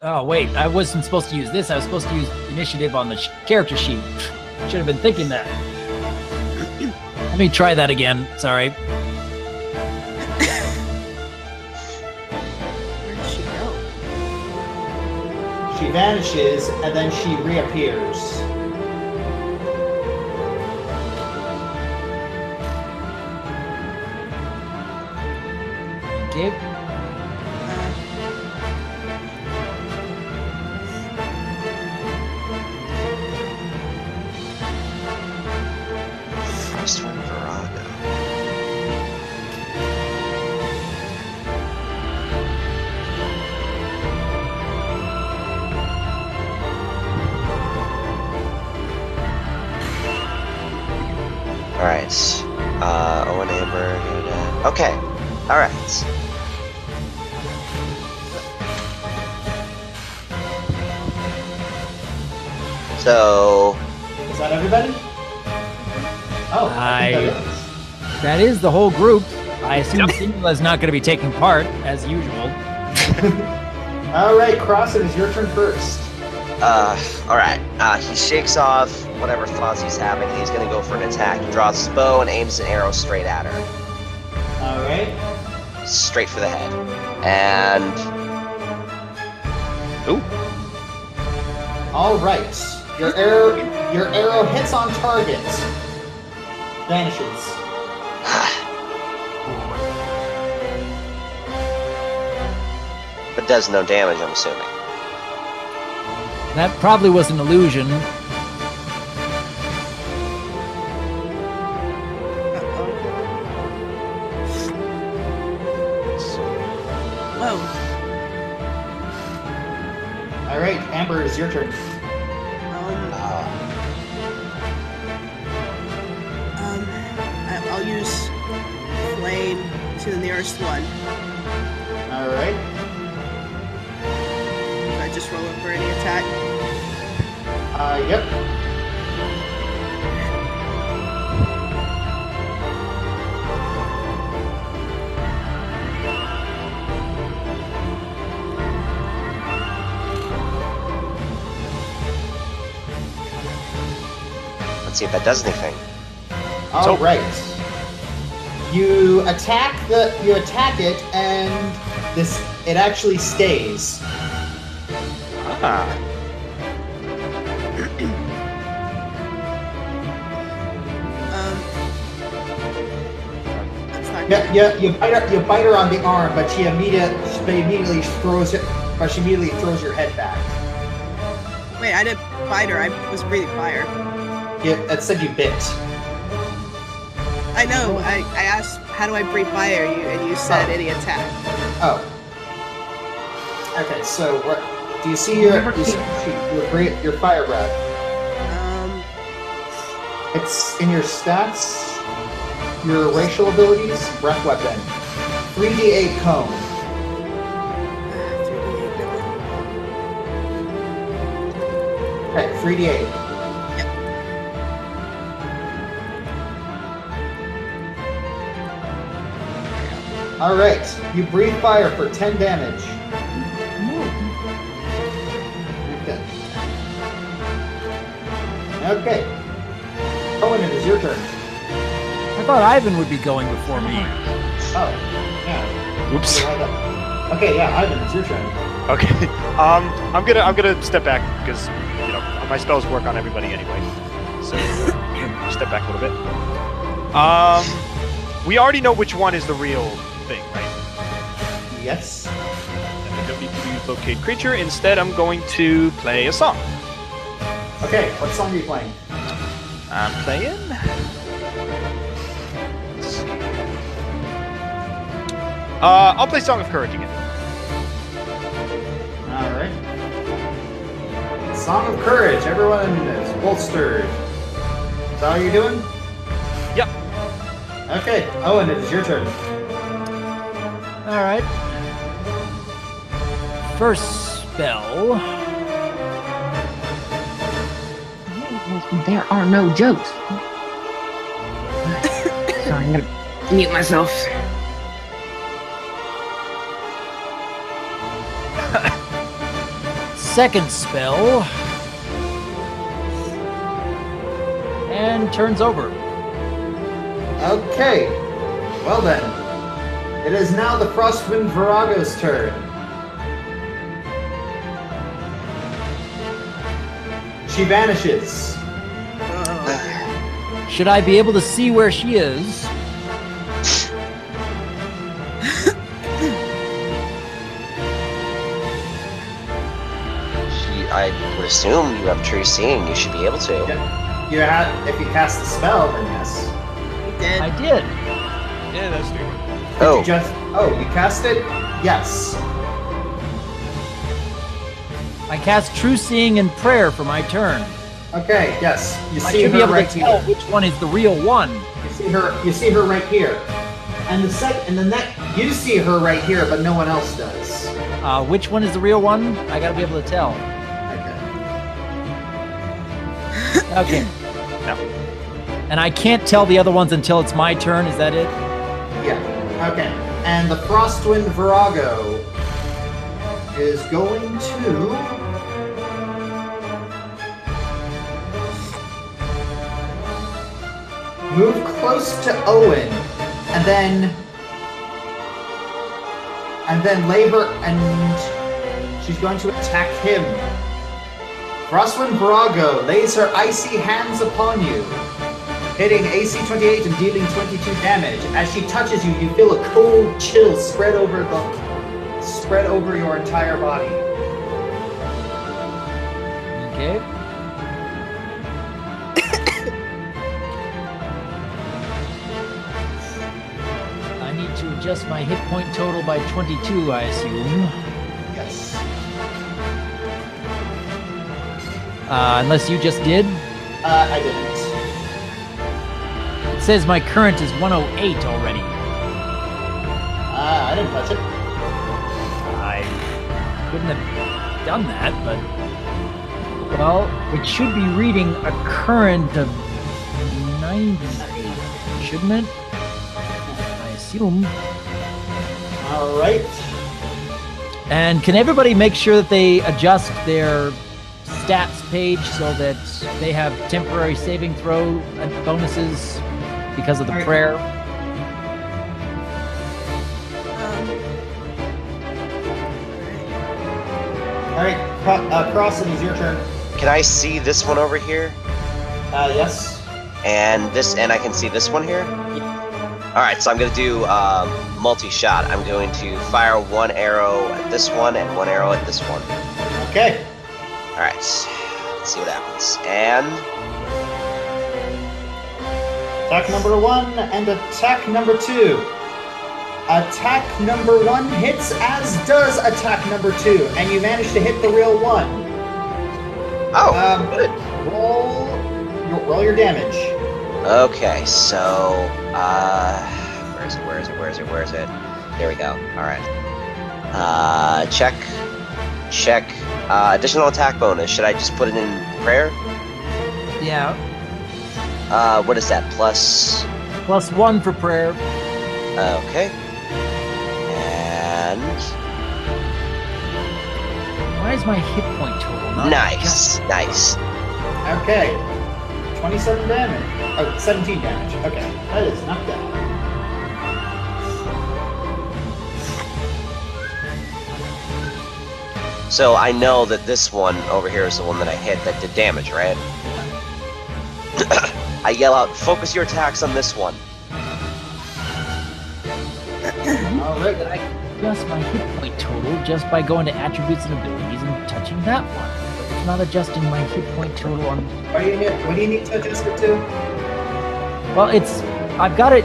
Oh, wait, I wasn't supposed to use this. I was supposed to use initiative on the character sheet. Should have been thinking that. Let me try that again. Sorry. Where did she go? She vanishes, and then she reappears. Okay. Frostwind Virago. Alright. Owen Amber. Okay. Alright. So. Is that everybody? Oh, I think that is the whole group. I assume Simula's not going to be taking part, as usual. All right, Cross, it is your turn first. Alright. He shakes off whatever thoughts he's having, and he's gonna go for an attack. He draws his bow and aims an arrow straight at her. All right. Straight for the head. And... Ooh. All right. Your arrow hits on target. Vanishes. But does no damage, I'm assuming. That probably was an illusion. Whoa. All right, Amber, it's your turn. I'll use flame to the nearest one. All right. Can I just roll up for any attack? Yep. Let's see if that does anything. All right. You attack it, and it actually stays. Ah. That's not Yeah, you bite her on the arm, but she immediately throws your head back. Wait, I didn't bite her. I was breathing fire. Yeah, that said you bit. I know. I asked, how do I breathe fire? And you said any attack. Oh. Okay, so what? Do you see your fire breath? It's in your stats, your racial abilities, breath weapon, 3d8 cone. 3d8 Okay, 3d8. Yep. All right, you breathe fire for 10 damage. Okay. Owen, it is your turn. I thought Ivan would be going before me. Oh, yeah. Oops. Okay, yeah, Ivan, it's your turn. Okay. I'm gonna step back because my spells work on everybody anyway. So step back a little bit. We already know which one is the real thing, right? Yes. I don't need to use locate creature. Instead, I'm going to play a song. Okay, what song are you playing? I'm playing. Let's see. I'll play Song of Courage again. Alright. Song of Courage. Everyone is bolstered. Is that all you're doing? Yep. Okay, Owen, it is your turn. Alright. First spell. There are no jokes. Sorry, I'm gonna mute myself. second spell and turns over. Okay. Well then. It is now the Frostwind Virago's turn. She vanishes. Should I be able to see where she is? I would assume you have true seeing. You should be able to. If you cast the spell, then yes. You did. I did. Yeah, that's true. Oh, You cast it? Yes. I cast True Seeing and Prayer for my turn. Okay, yes. You I see should be her able right to tell here. which one is the real one. You see her right here. And you see her right here, but no one else does. Which one is the real one? I gotta be able to tell. Okay. No. And I can't tell the other ones until it's my turn, is that it? Yeah. Okay. And the Frostwind Virago is going to move close to Owen, and then labor, and she's going to attack him. Frostwind Virago lays her icy hands upon you, hitting AC 28 and dealing 22 damage. As she touches you, you feel a cold chill spread over your entire body. Okay. I need to adjust my hit point total by 22, I assume. Yes. Unless you just did. I didn't. It says my current is 108 already. I didn't touch it. I couldn't have done that, but... Well, it should be reading a current of 98, shouldn't it? I assume. All right. And can everybody make sure that they adjust their stats page so that they have temporary saving throw bonuses because of the Alright. prayer? All right. Cross, it is your turn. can I see this one over here? Yes. And I can see this one here? All right, so I'm going to do multi-shot. I'm going to fire one arrow at this one and one arrow at this one. Okay. All right, let's see what happens. And Attack number 1 and attack number 2. Attack number 1 hits, as does attack number 2, and you manage to hit the real one. good. Roll your damage. Okay, so where is it? There we go. All right. Check. Additional attack bonus. Should I just put it in prayer? Yeah. What is that? Plus. +1 for prayer. Okay. And Why is my hit point total not nice. Okay. 27 damage. Oh, 17 damage. Okay. That is not bad. So I know that this one over here is the one that I hit that did damage, right? I yell out, focus your attacks on this one. All right. I adjust my hit point total just by going to attributes and abilities and touching that one. But it's not adjusting my hit point total on... What do you need to adjust it to? Well, I've got it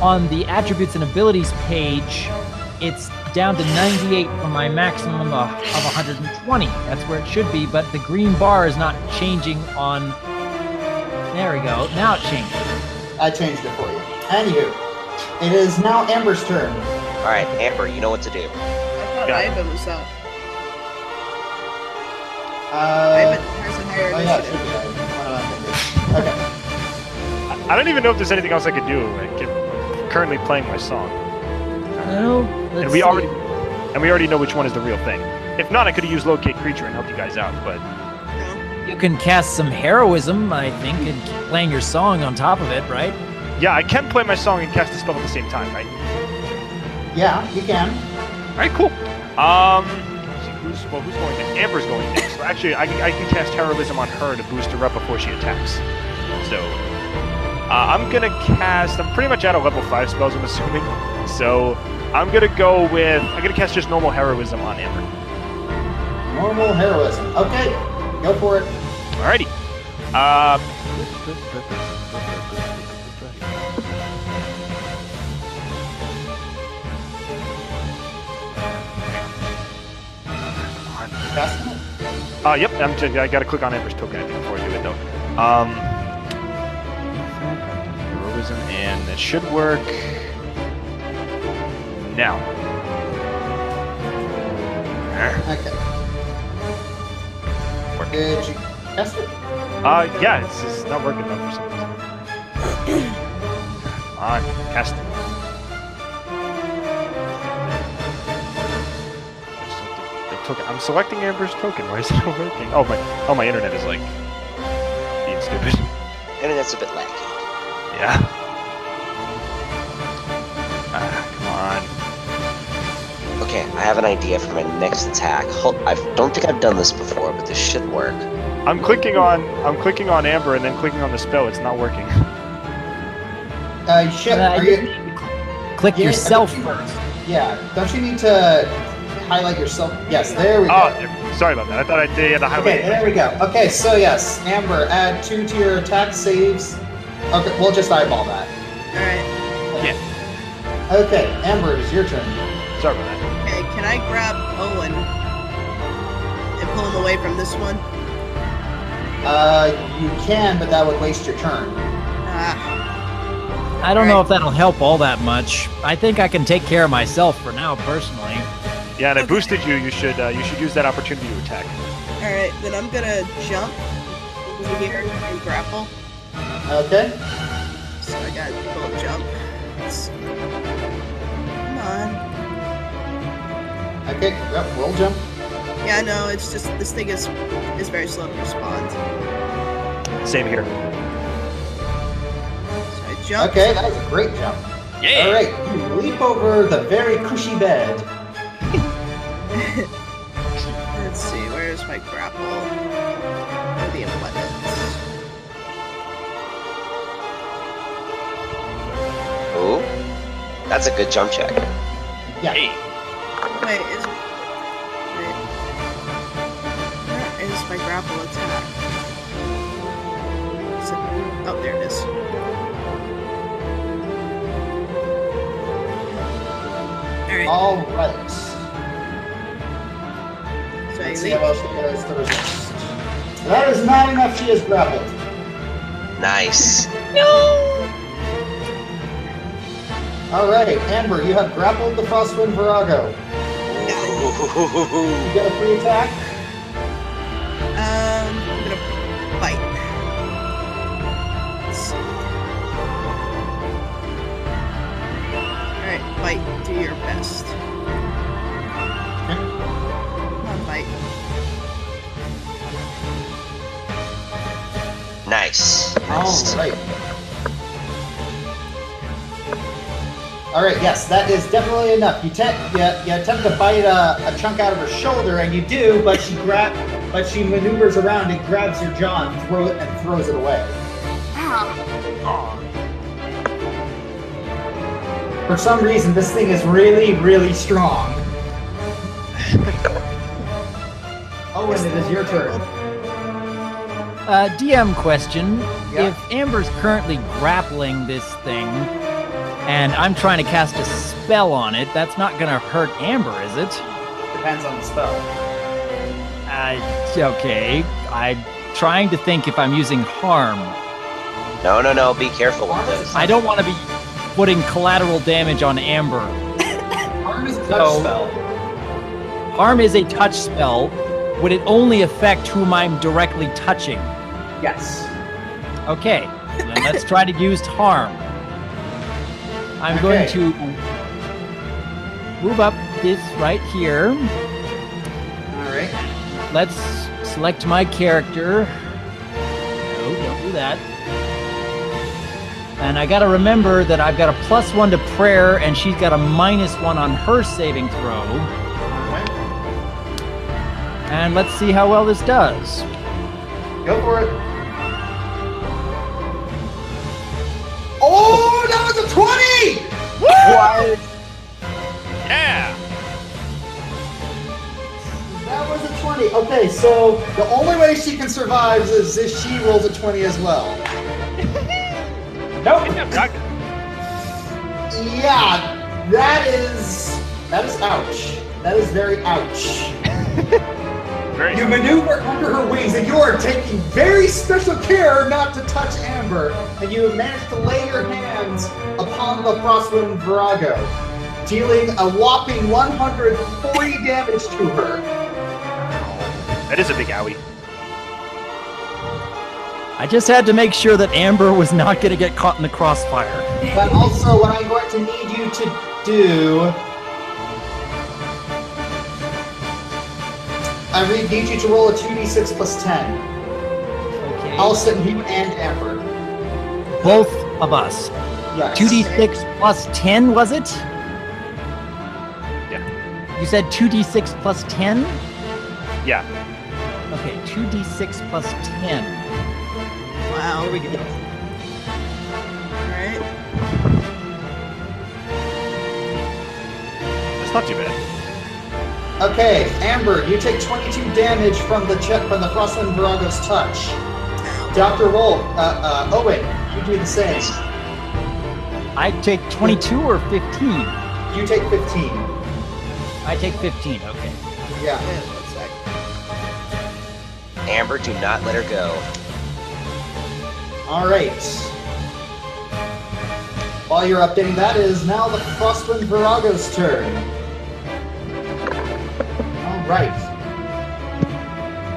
on the attributes and abilities page. It's down to 98 from my maximum of 120. That's where it should be, but the green bar is not changing on... There we go. Now it changed. I changed it for you. Anywho, it is now Amber's turn. All right, Amber, you know what to do. I thought Yeah. Ivan was up. Oh Ivan has a higher yeah, it initiative. should be. What am I thinking? Okay. I don't even know if there's anything else I could do. I'm currently playing my song, No, and we already know which one is the real thing. If not, I could have used locate creature and helped you guys out, but No. You can cast some heroism, I think, and playing your song on top of it, right? yeah, I can play my song and cast a spell at the same time, right? Yeah, you can. All right, cool. Let's see, who's going next? Amber's going next. So actually, I can cast heroism on her to boost her up before she attacks. So I'm gonna cast. I'm pretty much out of level 5 spells, I'm assuming. So I'm gonna cast just normal heroism on Amber. Normal heroism. Okay, go for it. Alrighty. Casting it? Yep. I gotta click on Amber's token I think before I do it though. Heroism, and it should work now. Okay. Did you cast it? Yeah, it's just not working though for some reason. Come on, cast it. I'm selecting Amber's token. Why is it not working? Oh my internet is like being stupid. Internet's a bit laggy. Yeah. Come on. Okay, I have an idea for my next attack. I don't think I've done this before, but this should work. I'm clicking on Amber and then clicking on the spell. It's not working. Ship, Uh, are you... Click Yeah, yourself I think- first. Yeah, don't you need to highlight yourself? Yes, there we go. Oh, sorry about that. I thought I did the highlight. Okay, there we go. Okay, so yes, Amber, add 2 to your attack saves. Okay, we'll just eyeball that. Alright. Yeah. Okay, Amber, it's your turn. Sorry about that. Okay, can I grab Owen and pull him away from this one? You can, but that would waste your turn. Ah, I don't know if that'll help all that much. I think I can take care of myself for now, personally. Yeah, and I boosted you. You should use that opportunity to attack. alright, then I'm gonna jump over here and grapple. Okay. So I got a little jump. Come on. Okay, yep, roll jump. Yeah, no, it's just this thing is very slow to respond. Same here. So I jump. Okay, that was a great jump. Yeah. Alright, you leap over the very cushy bed. Let's see, where's my grapple? The weapons. Ooh, that's a good jump check. Yeah. Hey. Wait, where is my grapple attack? Oh, there it is. Alright, Alright. so I Let's see leap. how else she does to resist. That is not enough, she is grappled. Nice. Alright, Amber, you have grappled the Frostwind Virago. You get a free attack? I'm gonna bite. Let's see. Alright, bite, do your best. Come on, bite. Nice. Nice. Alright, yes, that is definitely enough. You attempt to bite a chunk out of her shoulder, and you do, but she maneuvers around and grabs your jaw and throws it away. For some reason, this thing is really, really strong. Owen, it is your turn. DM question. Yeah. If Amber's currently grappling this thing, and I'm trying to cast a spell on it, that's not going to hurt Amber, is it? Depends on the spell. Okay. I'm trying to think if I'm using harm. No. Be careful with this. I don't want to be putting collateral damage on Amber. Harm is a touch So- spell. Harm is a touch spell. Would it only affect whom I'm directly touching? Yes. Okay, then let's try to use harm. I'm going Okay. to move up this right here. let's select my character. No, don't do that. And I gotta remember that I've got a +1 to prayer, and she's got a -1 on her saving throw. And let's see how well this does. Go for it. Oh, that was a 20! What? Yeah! That was a 20. Okay, so the only way she can survive is if she rolls a 20 as well. Nope. Yeah, that is ouch. That is very ouch. Very You maneuver under her wings, and you are taking very special care not to touch Amber, and you have managed to lay your hands upon the Frostwind Virago, dealing a whopping 140 damage to her. That is a big owie. I just had to make sure that Amber was not going to get caught in the crossfire. But also, what I'm going to need you to do... I need you to roll a 2d6 plus 10. Okay. Also, you and Amber. Both of us. Yes. 2d6 plus 10, was it? Yeah. You said 2d6 plus 10? Yeah. Okay, 2d6 plus 10. Wow. Here we go. Alright. That's not too bad. Okay, Amber, you take 22 damage from the Frostwind Virago's touch. Dr. Wolf, Owen, you do the same. I take 22 or 15? You take 15. I take 15, okay. Yeah. Wait one sec. Amber, do not let her go. All right. While you're updating that, it is now the Frostwind Virago's turn. All right.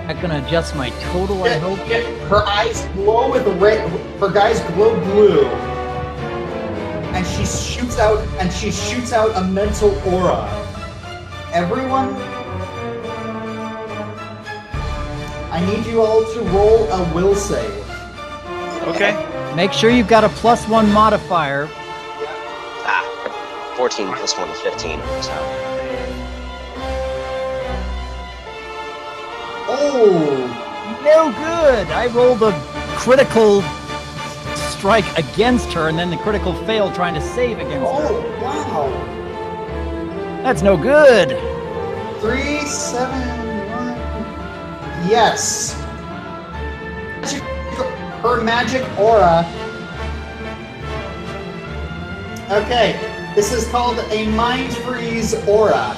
I'm gonna adjust my total, I hope. Her eyes glow with red. Her eyes glow blue, and she shoots out a mental aura. Everyone, I need you all to roll a will save. Okay. Make sure you've got a +1 modifier. 14 plus 1 is 15. So. Oh, No good! I rolled a critical strike against her, and then the critical fail trying to save against her. oh, wow. That's no good! 3, 7, 1. Yes. Her magic aura. Okay, this is called a mind freeze aura.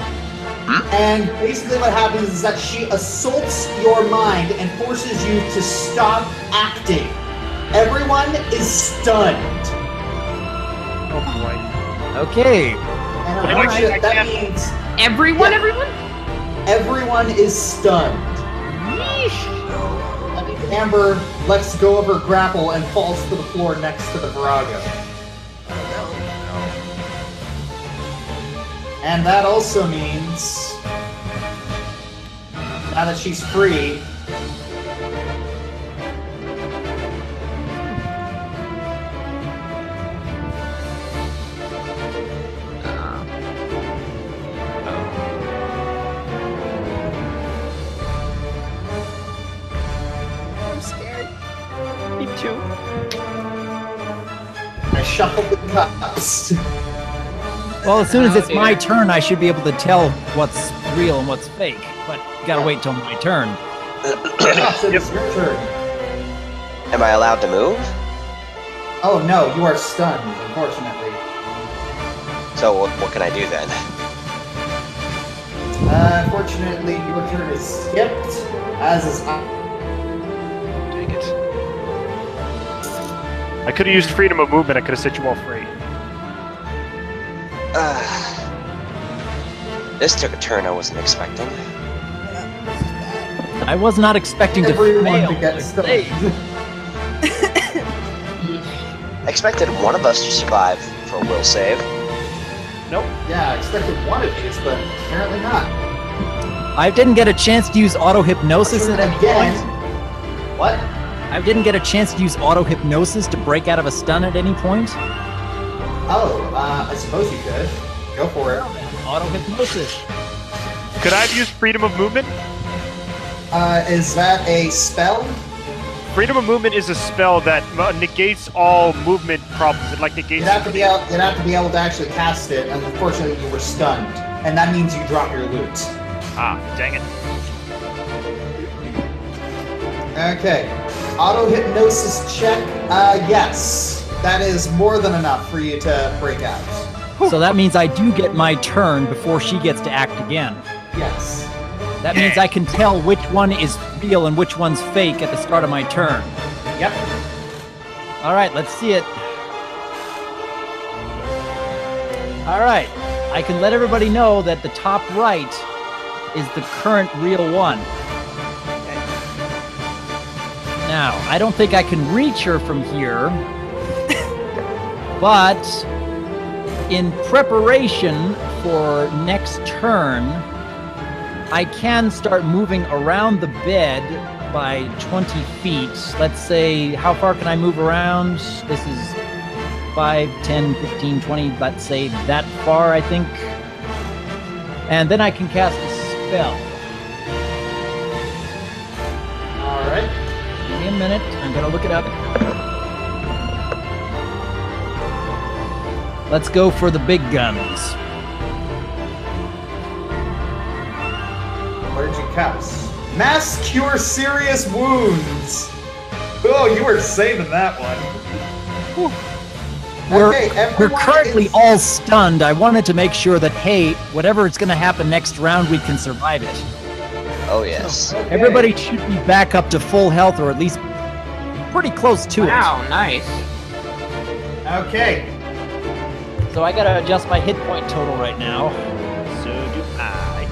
And basically what happens is that she assaults your mind and forces you to stop acting. Everyone is stunned. Oh boy. Okay. And Well, unfortunately, I that can't- means Everyone, Yeah. everyone? everyone is stunned. That means Amber lets go of her grapple and falls to the floor next to the Virago. And that also means, now that she's free, I'm scared. Me too. I shuffle the cups. Well, as soon as it's my turn, I should be able to tell what's real and what's fake. But you gotta wait till my turn. Yes, it's your turn. Am I allowed to move? Oh no, you are stunned, unfortunately. So what can I do then? Unfortunately, your turn is skipped, as is... Dang it. I could have used freedom of movement. I could have set you all free. This took a turn I wasn't expecting. I was not expecting to Everyone fail. to get stunned. I expected one of us to survive for a will save. Nope. Yeah, I expected one of these, but apparently not. I didn't get a chance to use auto-hypnosis at any Again. point. What? I didn't get a chance to use auto-hypnosis to break out of a stun at any point. Oh, I suppose you could. Go for it. Auto-hypnosis. Could I have used freedom of movement? Is that a spell? Freedom of movement is a spell that negates all movement problems. It like negates. You'd have to be able to actually cast it, and unfortunately you were stunned, and that means you drop your loot. Ah, dang it. Okay. Auto hypnosis check. Yes, that is more than enough for you to break out. So that means I do get my turn before she gets to act again. Yes. That means I can tell which one is real and which one's fake at the start of my turn. Yep. All right, let's see it. All right, I can let everybody know that the top right is the current real one. Now, I don't think I can reach her from here, but in preparation for next turn, I can start moving around the bed by 20 feet. Let's say, how far can I move around? This is 5, 10, 15, 20, let's say that far, I think. And then I can cast a spell. All right. Give me a minute, I'm gonna look it up. Let's go for the big guns. What did you cast? Mass cure serious wounds. Oh, you were saving that one. We're everyone currently is- all stunned. I wanted to make sure that, hey, whatever is going to happen next round, we can survive it. Oh yes. Okay. Everybody should be back up to full health, or at least pretty close to Wow, nice. Okay. it. So I got to adjust my hit point total right now. So do I.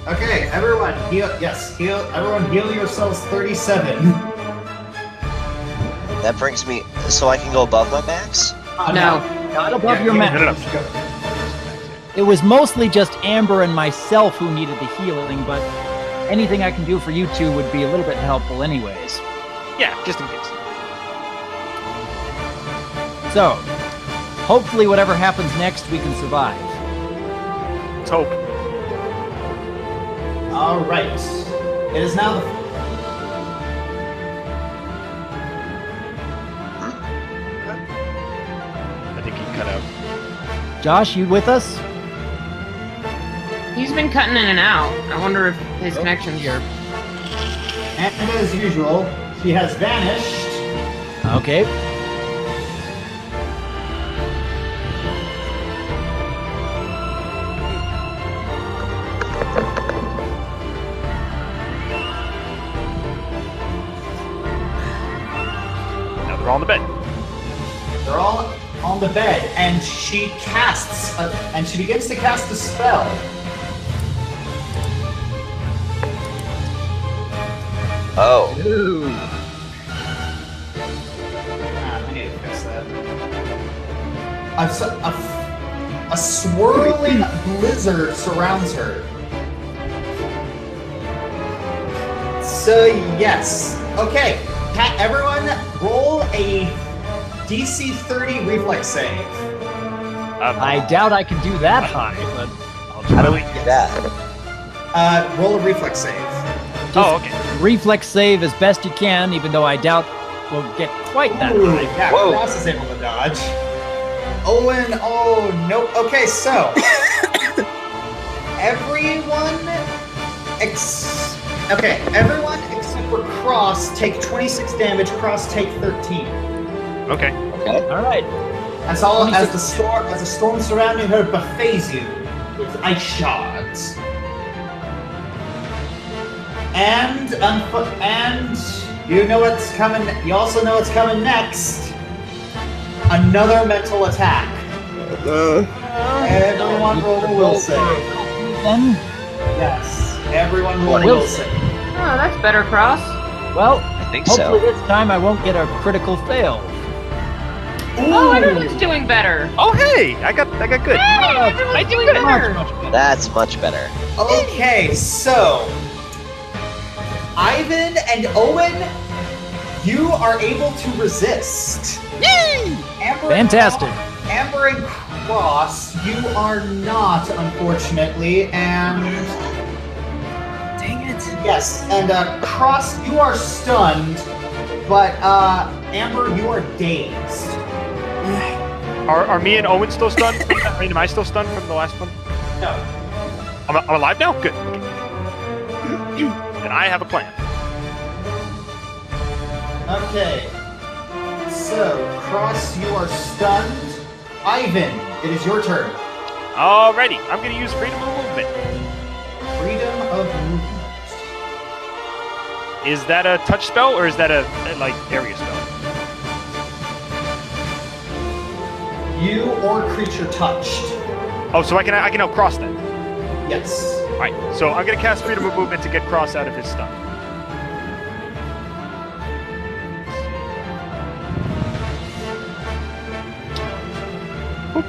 Okay, everyone heal. Yes, heal. Everyone heal yourselves 37. That brings me. So I can go above my max? No. Not above Yeah, your you- max. No. It was mostly just Amber and myself who needed the healing, but anything I can do for you two would be a little bit helpful anyways. Yeah, just in case. So, hopefully whatever happens next, we can survive. Let's hope. All right. It is now the. I think he cut out. Josh, you with us? He's been cutting in and out. I wonder if his connection's here. And as usual, she has vanished. Okay. Now they're all in the bed. They're all on the bed, and she casts, and she begins to cast a spell. Oh. I need to fix that. A swirling blizzard surrounds her. So yes, okay. Everyone, roll a DC 30 reflex save. I doubt I can do that high, but I'll How do try. we do that? Roll a reflex save. Oh, okay. Reflex save as best you can, even though I doubt we'll get quite that Ooh, high. yeah, Whoa. Ross is able to dodge. Owen, oh nope. Okay, so everyone everyone except for Cross take 26 damage. Cross take 13. Okay. Okay. All right. As the storm surrounding her buffets you with ice shards. And you know what's coming. You also know what's coming next. Another mental attack. Everyone roll a will save. Then, Yes. Everyone roll a Will will save. Oh, that's better, Cross. well, I think hopefully so. this time I won't get a critical fail. Oh, everyone's doing better. Oh, hey! I got good. Hey, everyone's doing Much, better. much better. That's much better. Okay, so Ivan and Owen, you are able to resist. Amber Fantastic. Amber and Cross, you are not, unfortunately, and Dang it. yes, and Cross, you are stunned, but Amber, you are dazed. Are me and Owen still stunned? I mean, am I still stunned from the last one? No. I'm alive now? Good. Okay. Then I have a plan. Okay. So, Cross, you are stunned. Ivan, it is your turn. Alrighty, I'm gonna use freedom of movement. Freedom of movement. Is that a touch spell or is that a like area spell? You or creature touched. Oh, so I can now cross then. Yes. Alright, so I'm gonna cast freedom of movement to get Cross out of his stun. Boop.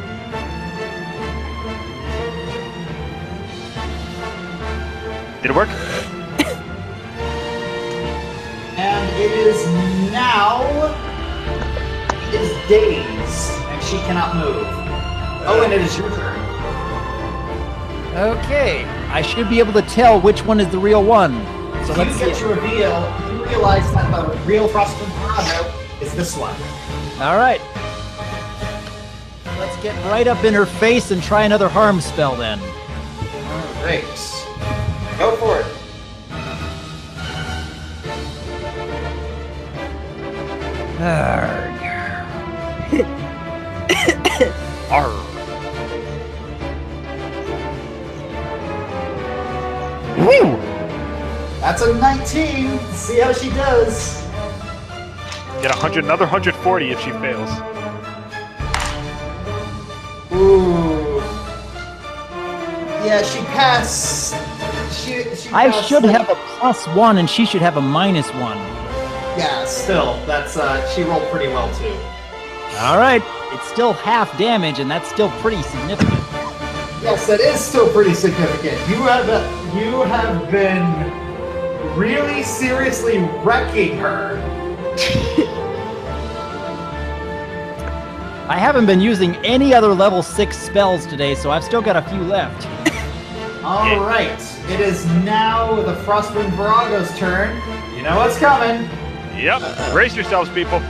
Did it work? And it is now. It is dazed, and she cannot move. Oh, and it is your turn. Okay, I should be able to tell which one is the real one. So let's You see. get to reveal. You realize that the real Frostwind Virago is this one. All right. Let's get right up in her face and try another harm spell then. All right. Go for it. Arrgh. Arr. Woo! That's a 19. Let's see how she does. Get 100, another 140 if she fails. Ooh. Yeah, she passed. She I passed should the- have a +1 and she should have a -1. Yeah, still, that's she rolled pretty well too. All right, it's still half damage and that's still pretty significant. Yes, that is still pretty significant. You have been really seriously wrecking her. I haven't been using any other level 6 spells today, so I've still got a few left. All right, it is now the Frostwind Virago's turn. You know what's coming. Yep. Brace yourselves, people.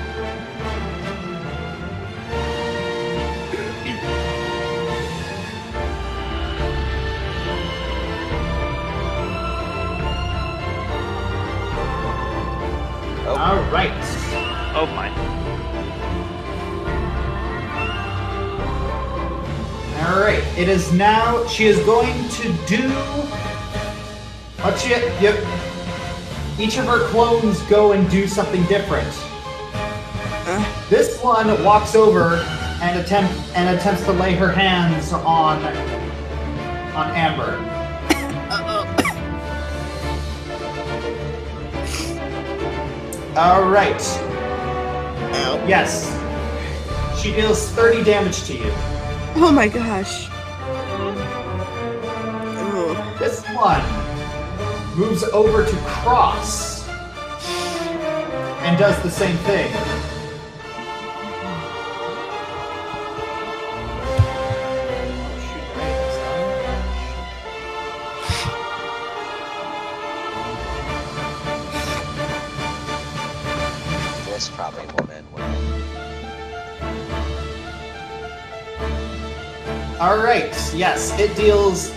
All right. Oh my. All right. It is now. She is going to do. Watch it. Yep. Each of her clones go and do something different. This one walks over and attempts to lay her hands on Amber. All right. Ow. Yes. She deals 30 damage to you. Oh my gosh. Oh. This one moves over to Cross and does the same thing. This probably won't end well. All right. Yes, it deals.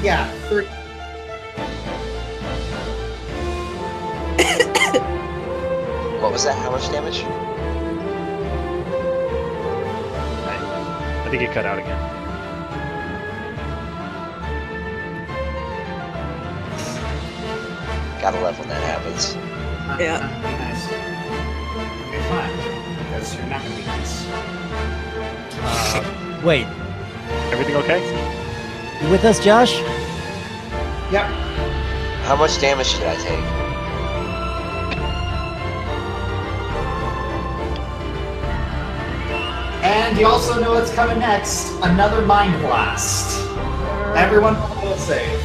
Yeah. What was that? How much damage? I think it cut out again. Gotta love when that happens. Yeah. Not gonna be nice. Okay, fine. Because you're not gonna be nice. Wait, Everything okay? you with us, Josh? Yep. How much damage did I take? And you also know what's coming next. Another Mind Blast. Everyone will save.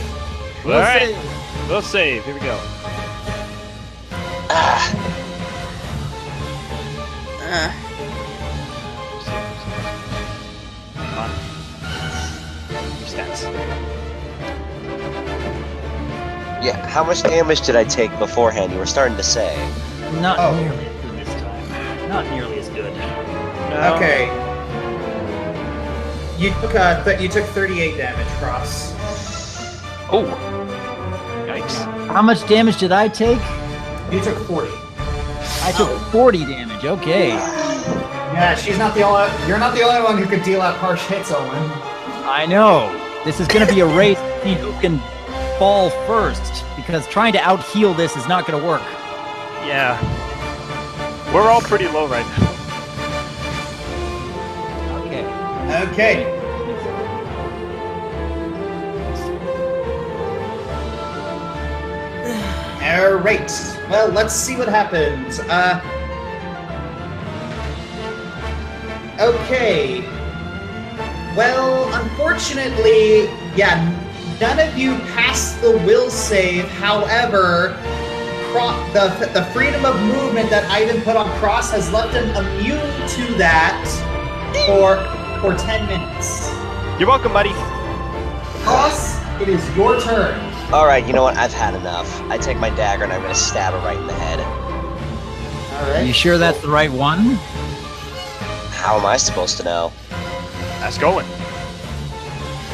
All right. We'll save. Here we go. Come on. Your stats. Yeah, how much damage did I take beforehand? You were starting to say. Not Oh. nearly as good this time. Not nearly as good. No. Okay. You took 38 damage, Cross. Oh. Yikes. How much damage did I take? You took 40. I took 40 damage. Okay. Yeah, she's not the only. You're not the only one who could deal out harsh hits, Owen. I know. This is going to be a race to see who can fall first, because trying to out-heal this is not going to work. Yeah. We're all pretty low right now. Okay. Okay. Alright. Well, let's see what happens. Okay. Well, unfortunately, yeah, none of you passed the will save. However, the freedom of movement that Ivan put on Cross has left him immune to that for 10 minutes. You're welcome, buddy. Cross, it is your turn. Alright, you know what? I've had enough. I take my dagger and I'm gonna stab her right in the head. All right. Are you sure that's the right one? How am I supposed to know? That's going.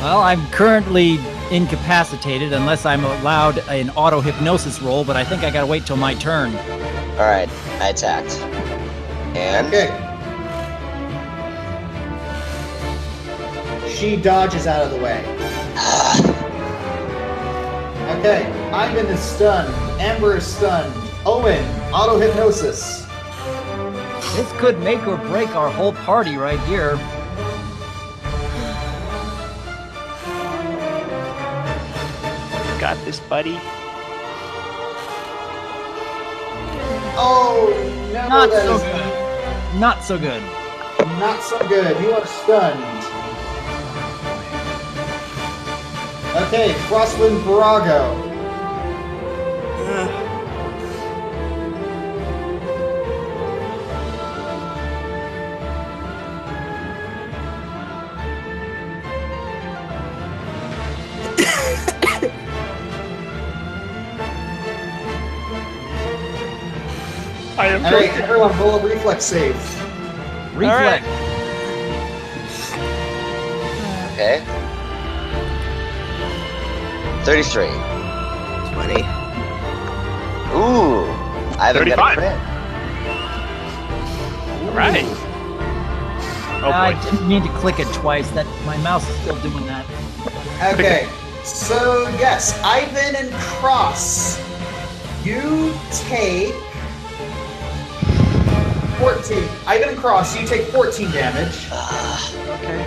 Well, I'm currently incapacitated unless I'm allowed an auto-hypnosis roll, but I think I gotta wait till my turn. Alright, I attacked. And Okay. She dodges out of the way. Okay, Ivan is stunned. Amber is stunned. Owen, auto hypnosis. This could make or break our whole party right here. Got this, buddy. Oh no, Not that so is good. Not so good. not so good. You are stunned. Okay, Frostwind Virago. I am All right, everyone, roll a reflex save. Reflex. okay. 33. 20. Ooh, I haven't got 35. a crit. All right. Oh I boy. didn't mean to click it twice. That my mouse is still doing that. Okay, so yes, Ivan and Cross, you take 14. Ivan and Cross, you take 14 damage. Okay.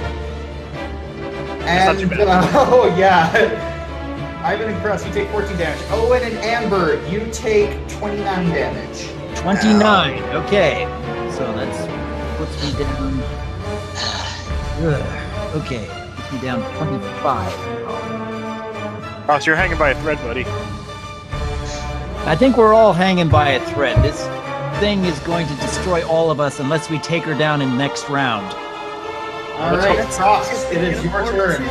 And, not too bad. oh yeah. Ivan and Cross, you take 14 damage. Owen and Amber, you take 29 damage. 29. Okay. So that's puts me down. Okay. Puts me down 25. Oh, so you're hanging by a thread, buddy. I think we're all hanging by a thread. This thing is going to destroy all of us unless we take her down in the next round. Alright, Cross, it is your turn.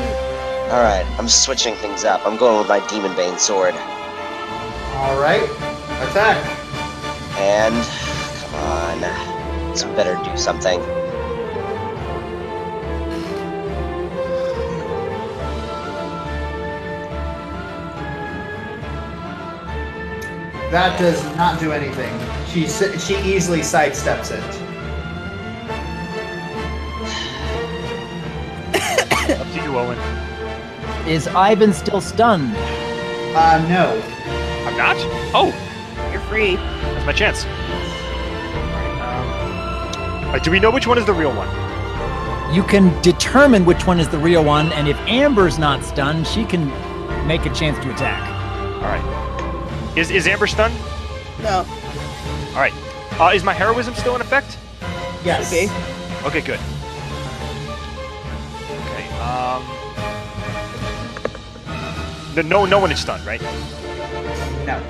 Alright, I'm switching things up. I'm going with my Demon Bane sword. Alright, attack. And come on. This better do something. That does not do anything. She easily sidesteps it. Up to you, Owen. Is Ivan still stunned? No. I'm not? Oh, You're free. that's my chance. Do we know which one is the real one? You can determine which one is the real one, and if Amber's not stunned, she can make a chance to attack. All right. Is Amber stunned? No. All right. Is my heroism still in effect? Yes. Okay. Okay, good. No one is stunned, right? No.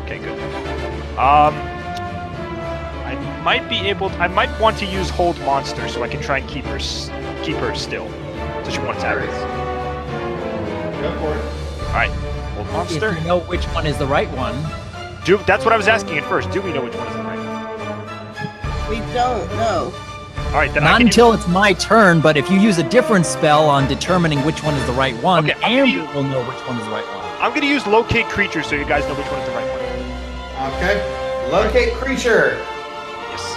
Okay, good. I might want to use hold monster so I can try and keep her still. So she won't attack. Go for it. All right, hold monster. If you know which one is the right one. That's what I was asking at first. Do we know which one is the right one? We don't know. All right, then Not until it's my turn, but if you use a different spell on determining which one is the right one, Okay, Amber will know which one is the right one. I'm gonna use locate creature so you guys know which one is the right one. Okay. Locate creature. Yes.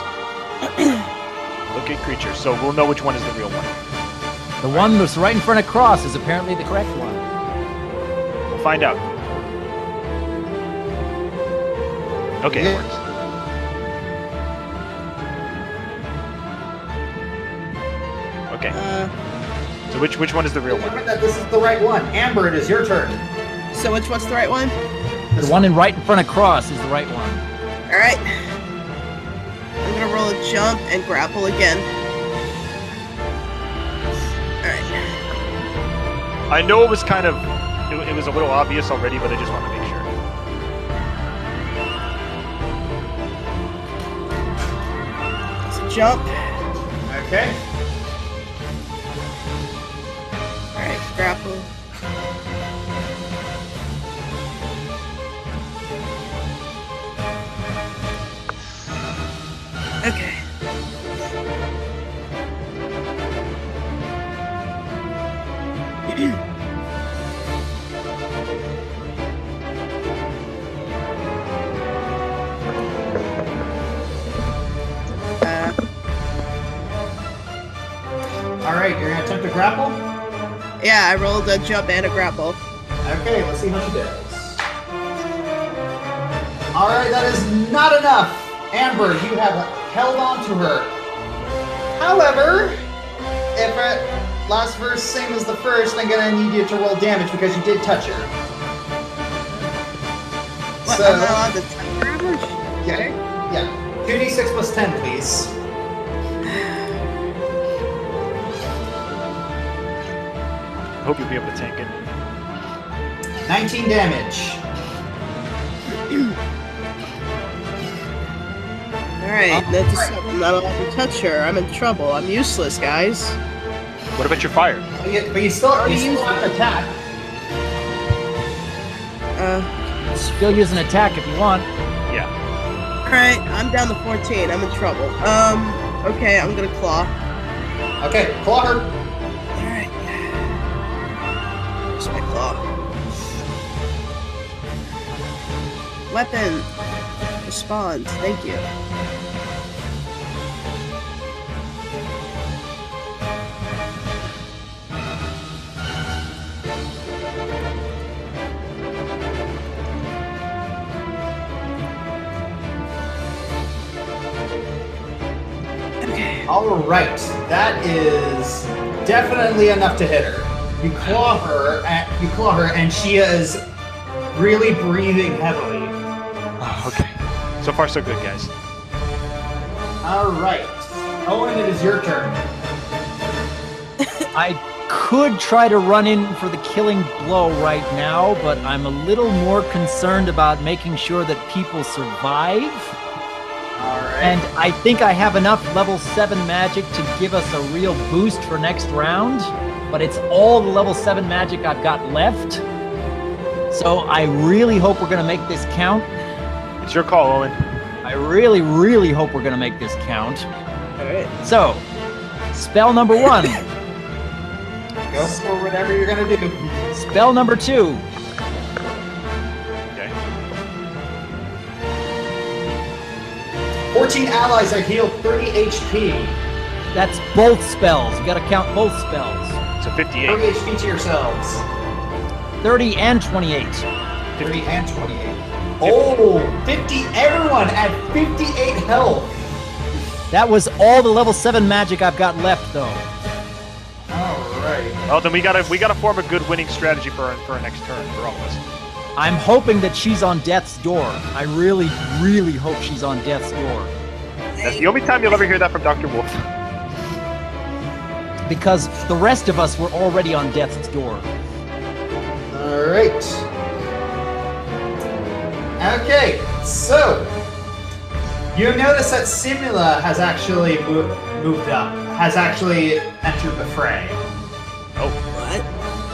Locate creature, so we'll know which one is the real one. The one that's right in front of Cross is apparently the correct one. We'll find out. Okay, it Yeah. works. Okay, so which one is the real one? Remember that this is the right one. Amber, it is your turn. So which one's the right one? The one right in front of Cross is the right one. All right. I'm gonna roll a jump and grapple again. All right. I know it was kind of, it was a little obvious already, but I just want to make sure. It's a jump. Okay. All right, grapple. Okay. All right, you're gonna attempt to grapple. Yeah, I rolled a jump and a grapple. Okay, let's see how she does. All right, that is not enough. Amber, you have held on to her. However, if it last verse same as the first, I'm gonna need you to roll damage because you did touch her. What, So- I'm not allowed to touch damage? Yeah, yeah. 2d6 plus 10, please. I hope you'll be able to tank it. 19 damage. Alright, I'm not allowed to touch her. I'm in trouble. I'm useless, guys. What about your fire? But you still have to attack. Still use an attack if you want. Yeah. Alright, I'm down to 14. I'm in trouble. Okay, I'm gonna claw. Okay, claw her. Alright. Where's my claw? Weapon. Respond. Thank you. Okay. All right, that is definitely enough to hit her. You claw her, and she is really breathing heavily. Oh, okay. So far, so good, guys. All right, Owen, it is your turn. I could try to run in for the killing blow right now, but I'm a little more concerned about making sure that people survive. All right. And I think I have enough level 7 magic to give us a real boost for next round, but it's all the level 7 magic I've got left. So I really hope we're going to make this count. It's your call, Owen. I really, really hope we're going to make this count. Alright. So, spell number 1. Go for whatever you're gonna do. Spell number 2. Okay. 14 allies are healed 30 HP. That's both spells. You got to count both spells. So 58. 30 HP to yourselves. 30 and 28. 30 and 28. Oh, 50, everyone at 58 health. That was all the level 7 magic I've got left, though. Alright. Oh, then we gotta form a good winning strategy for our next turn for all of us. I'm hoping that she's on death's door. I really, really hope she's on death's door. That's the only time you'll ever hear that from Dr. Wolf. because the rest of us were already on death's door. All right. Okay, so you notice that Simula has actually moved up, has actually entered the fray. What?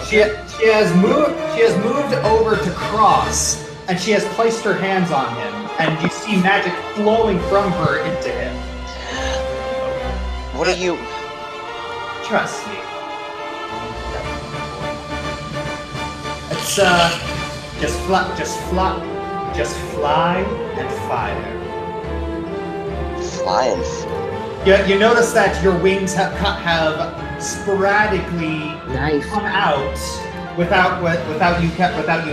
She has moved over to Cross, and she has placed her hands on him, and you see magic flowing from her into him. What are you? Trust me. It's just fly and fire. Flying. You notice that your wings have sporadically Nice. come out without you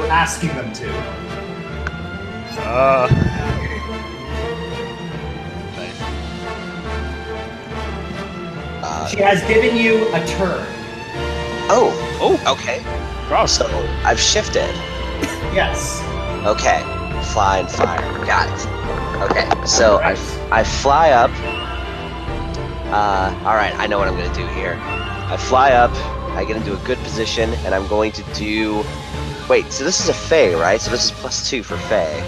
asking them to. Nice. She has given you a turn. Oh, Oh, okay. Cross. So I've shifted. Yes. Okay. Fly and fire. Got it. Okay. So Alright. I fly up. All right. I know what I'm gonna do here. I fly up. I get into a good position, and I'm going to do. Wait. So this is a Fey, right? So this is +2 for Fey.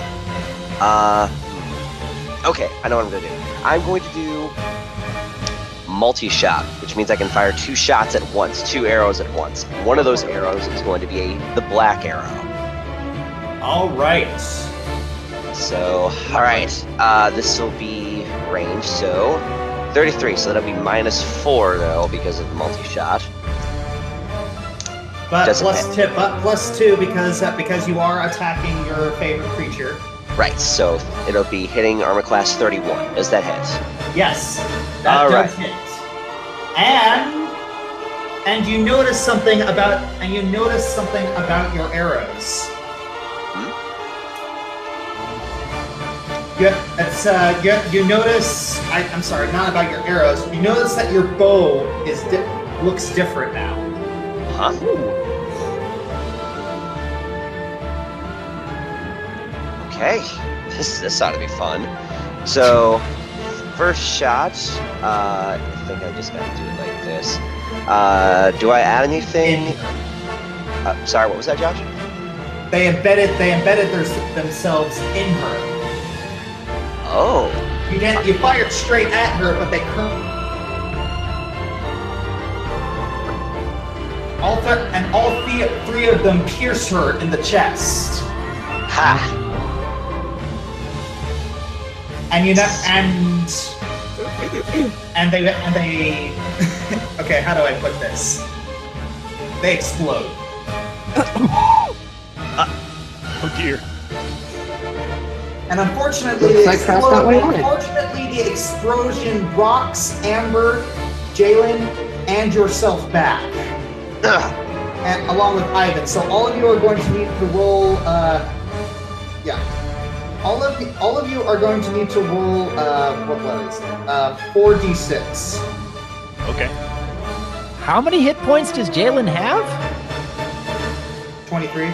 Okay. I know what I'm gonna do. I'm going to do multi-shot, which means I can fire 2 shots at once, 2 arrows at once. One of those arrows is going to be the black arrow. All right. So, all right, this will be range, so 33, so that'll be -4 though because of the multi-shot. But Doesn't +2 because you are attacking your favorite creature. Right, so it'll be hitting armor class 31. Does that hit? Yes, that All does right. hit. And you notice something about your arrows. You notice. I'm sorry, not about your arrows. You notice that your bow looks different now. Huh? Okay, this ought to be fun. So, first shot, I think I just gotta do it like this. Do I add anything? Sorry, what was that, Josh? They embedded themselves in her. Oh, You fired straight at her, but they all three of them pierce her in the chest. ha! And they okay, how do I put this? They explode. Oh dear. And unfortunately, Looks like Cross got what he wanted. the explosion rocks Amber, Jalen, and yourself back, Ugh. and along with Ivan. So all of you are going to need to roll. All of you are going to need to roll. What is it? 4d6. Okay. How many hit points does Jalen have? 23.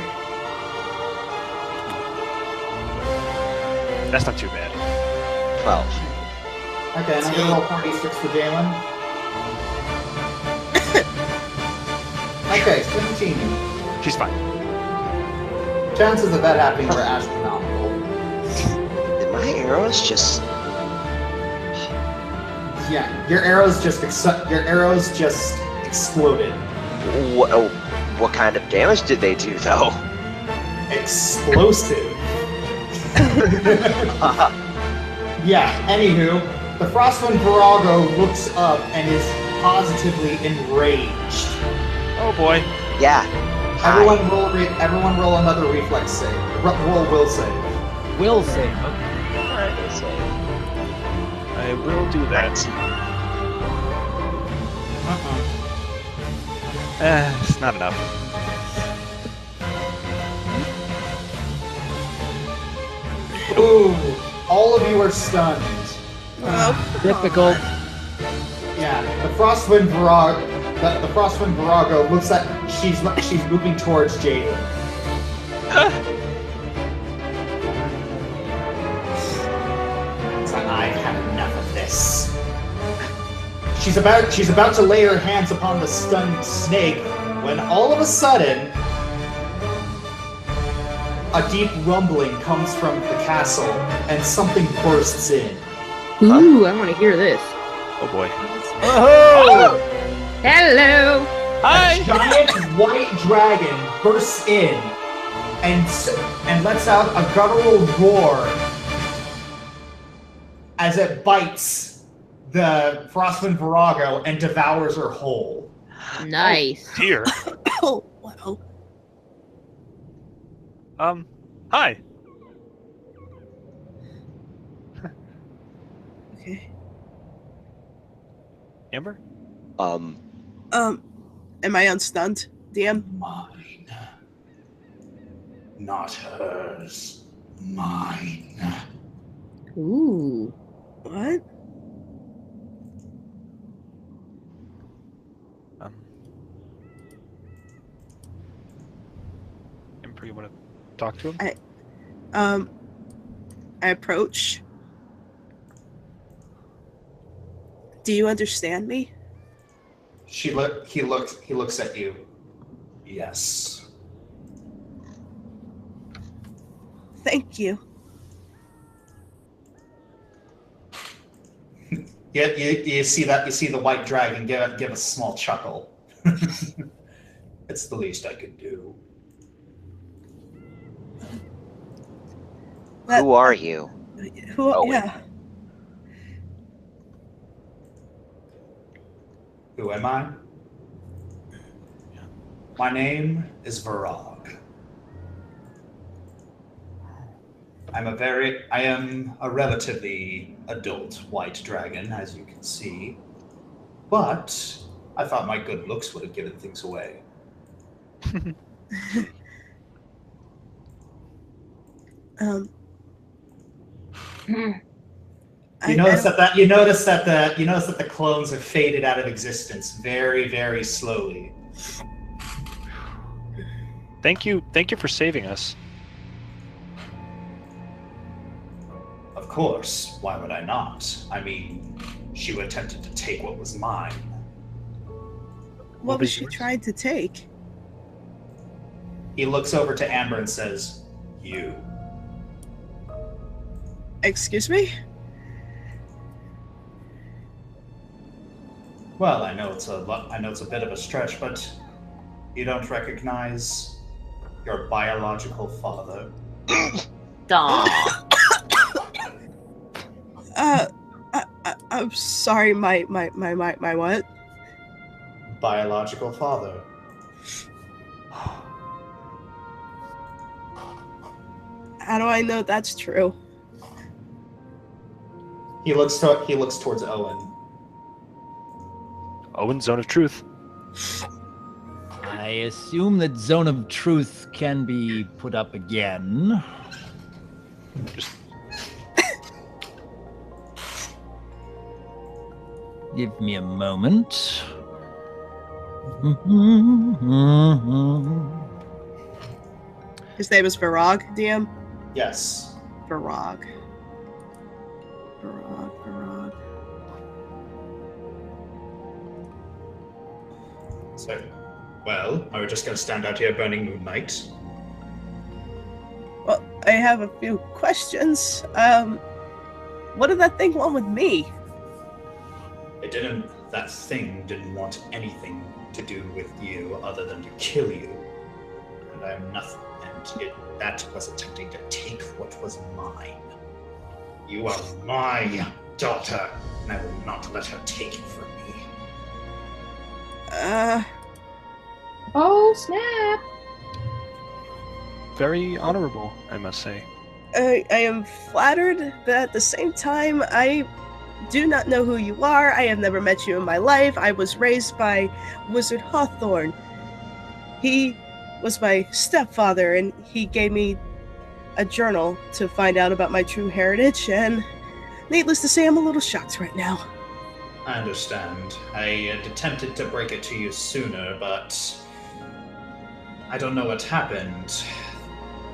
That's not too bad. 12. Okay, and I'm gonna roll 4d6 for Jalen. Okay, 17. She's fine. Chances of that happening were astronomical. Did my arrows just... Yeah, your arrows just exploded. What kind of damage did they do, though? Explosive. Yeah, anywho, the Frostwind Virago looks up and is positively enraged. Oh boy. Yeah. Hi. Everyone roll another reflex save. Roll will save. Will save. Okay. Alright, let's see. I will do that. It's not enough. Ooh, all of you are stunned. Oh, Difficult. Yeah, the Frostwind Virago looks like she's moving towards Jaden. It's like, I've had enough of this. She's about to lay her hands upon the stunned snake when all of a sudden a deep rumbling comes from the castle and something bursts in. Ooh, I want to hear this. Oh boy. Oh! Hello. A giant white dragon bursts in and lets out a guttural roar as it bites the Frostwind Virago and devours her whole. Nice. Dear. Oh, wow. Hi. Okay. Amber? Am I unstunned, DM? Mine. Not hers. Mine. Ooh. What? Amber, you want to talk to him? I approach. Do you understand me? He looks at you. Yes. Thank you. You see the white dragon give a small chuckle. It's the least I can do. Who are you? Who? Owen. Yeah. Who am I? My name is Virag. I am a relatively adult white dragon, as you can see. But I thought my good looks would have given things away. You notice that the clones have faded out of existence very, very slowly. Thank you for saving us. Of course, why would I not? I mean, she attempted to take what was mine. What was she trying to take? He looks over to Amber and says, "You." Excuse me? Well, I know it's a bit of a stretch, but you don't recognize your biological father? Stop. I'm sorry, my what? Biological father. How do I know that's true? He looks towards Owen. Owen's Zone of Truth. I assume that Zone of Truth can be put up again. Just Give me a moment. His name is Virag, DM? Yes. Virag. So, well, are we just going to stand out here burning moonlight? Well, I have a few questions. What did that thing want with me? That thing didn't want anything to do with you other than to kill you. And I am nothing, that was attempting to take what was mine. You are my daughter, and I will not let her take it from me. Oh, snap. very honorable, I must say. I am flattered, but at the same time, I do not know who you are. I have never met you in my life. I was raised by Wizard Hawthorne. He was my stepfather, and he gave me a journal to find out about my true heritage, and needless to say, I'm a little shocked right now. I understand. I had attempted to break it to you sooner, but I don't know what happened.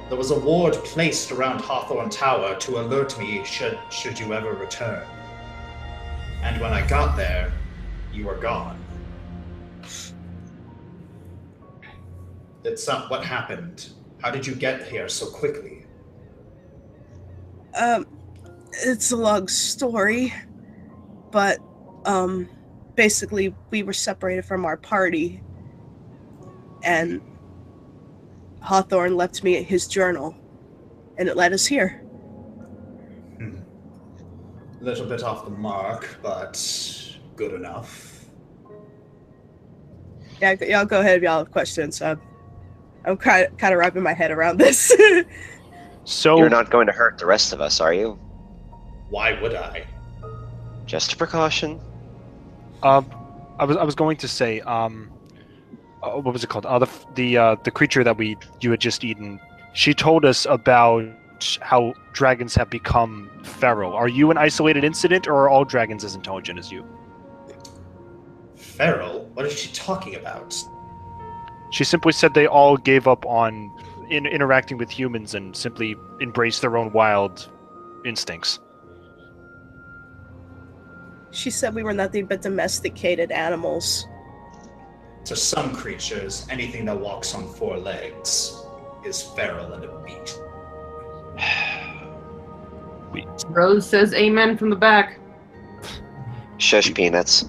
There was a ward placed around Hawthorne Tower to alert me should you ever return. And when I got there, you are gone. It's not what happened. How did you get here so quickly? It's a long story, but basically we were separated from our party, and Hawthorne left me his journal, and it led us here. A little bit off the mark, but good enough. Yeah, y'all go ahead if y'all have questions. I'm kind of wrapping my head around this. So You're not going to hurt the rest of us, are you? Why would I? Just a precaution. I was going to say, what was it called? The creature that you had just eaten. She told us about how dragons have become feral. Are you an isolated incident, or are all dragons as intelligent as you? Feral? What is she talking about? She simply said they all gave up on interacting with humans and simply embraced their own wild instincts. She said we were nothing but domesticated animals. To some creatures, anything that walks on four legs is feral and a beast. Rose says amen from the back. Shush, peanuts.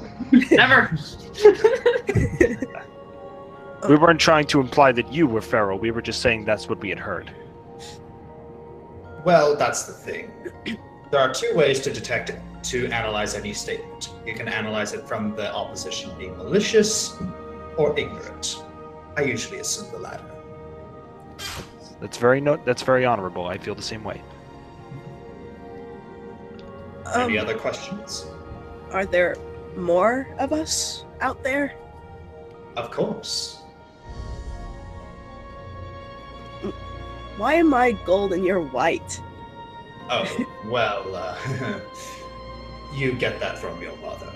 Never. We weren't trying to imply that you were feral. We were just saying that's what we had heard. Well, that's the thing. There are two ways to analyze any statement. You can analyze it from the opposition being malicious or ignorant. I usually assume the latter. That's very honorable. I feel the same way. Any other questions? Are there more of us out there? Of course. Why am I gold and you're white? Oh, well, you get that from your mother.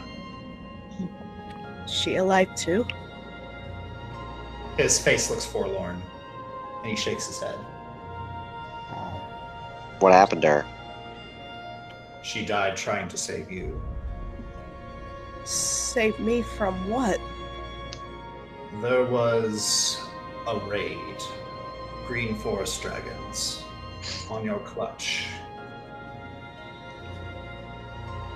Is she alive too? His face looks forlorn, and he shakes his head. What happened to her? She died trying to save you. Save me from what? There was a raid. Green forest dragons on your clutch.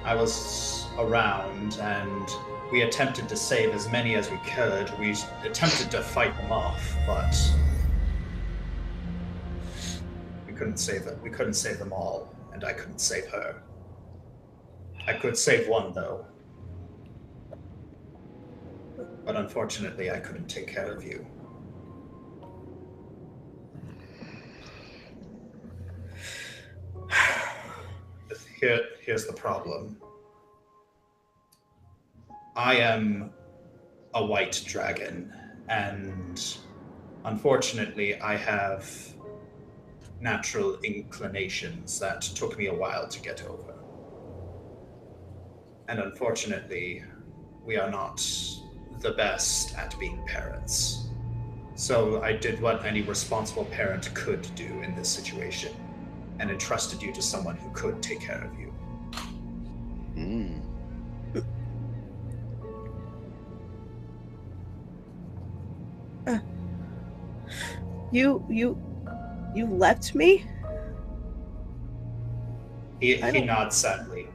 I was around and we attempted to save as many as we could. We attempted to fight them off, but we couldn't save them. We couldn't save them all, and I couldn't save her. I could save one though. But unfortunately I couldn't take care of you. Here's the problem. I am a white dragon, and unfortunately I have natural inclinations that took me a while to get over. And unfortunately, we are not the best at being parents. So I did what any responsible parent could do in this situation, and entrusted you to someone who could take care of you. You left me? He nods sadly.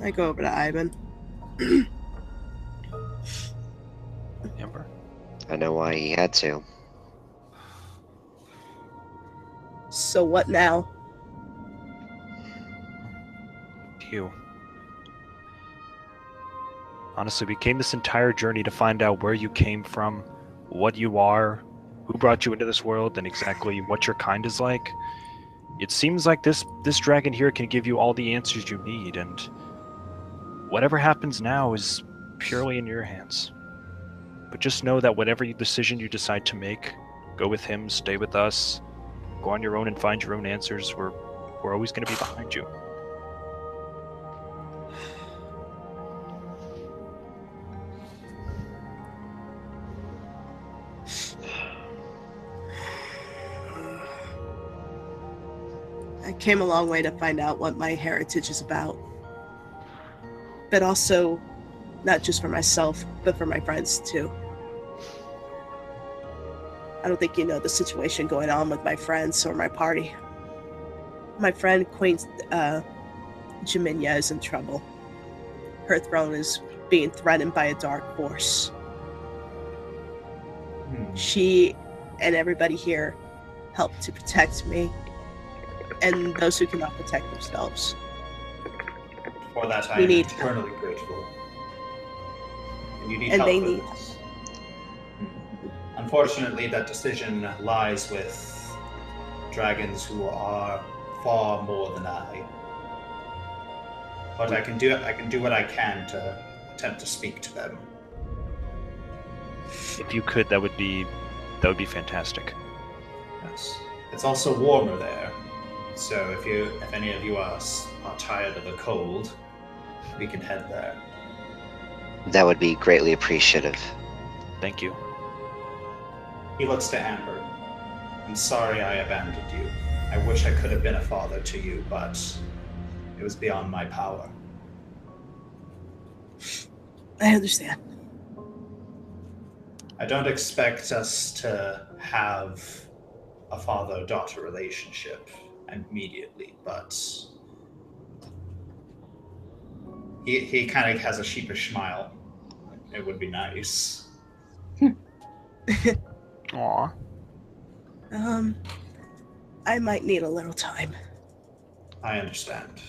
I go over to Ivan. Amber? I know why he had to. So what now? You. Honestly, we came this entire journey to find out where you came from, what you are, who brought you into this world, and exactly what your kind is like. It seems like this dragon here can give you all the answers you need, and whatever happens now is purely in your hands. But just know that whatever decision you decide to make, go with him, stay with us, go on your own and find your own answers. We're always going to be behind you. I came a long way to find out what my heritage is about. But also, not just for myself, but for my friends too. I don't think you know the situation going on with my friends or my party. My friend Queen Jaminia is in trouble. Her throne is being threatened by a dark force. She and everybody here helped to protect me and those who cannot protect themselves. For that, I We am need- eternally grateful. And you need And help they for need- this. Unfortunately, that decision lies with dragons who are far more than I. But I can do what I can to attempt to speak to them. If you could, that would be fantastic. Yes. It's also warmer there. So if any of you are tired of the cold, we can head there. That would be greatly appreciative. Thank you. He looks to Amber. I'm sorry I abandoned you. I wish I could have been a father to you, but it was beyond my power. I understand. I don't expect us to have a father-daughter relationship immediately, but he kind of has a sheepish smile. It would be nice. Aw. I might need a little time. I understand.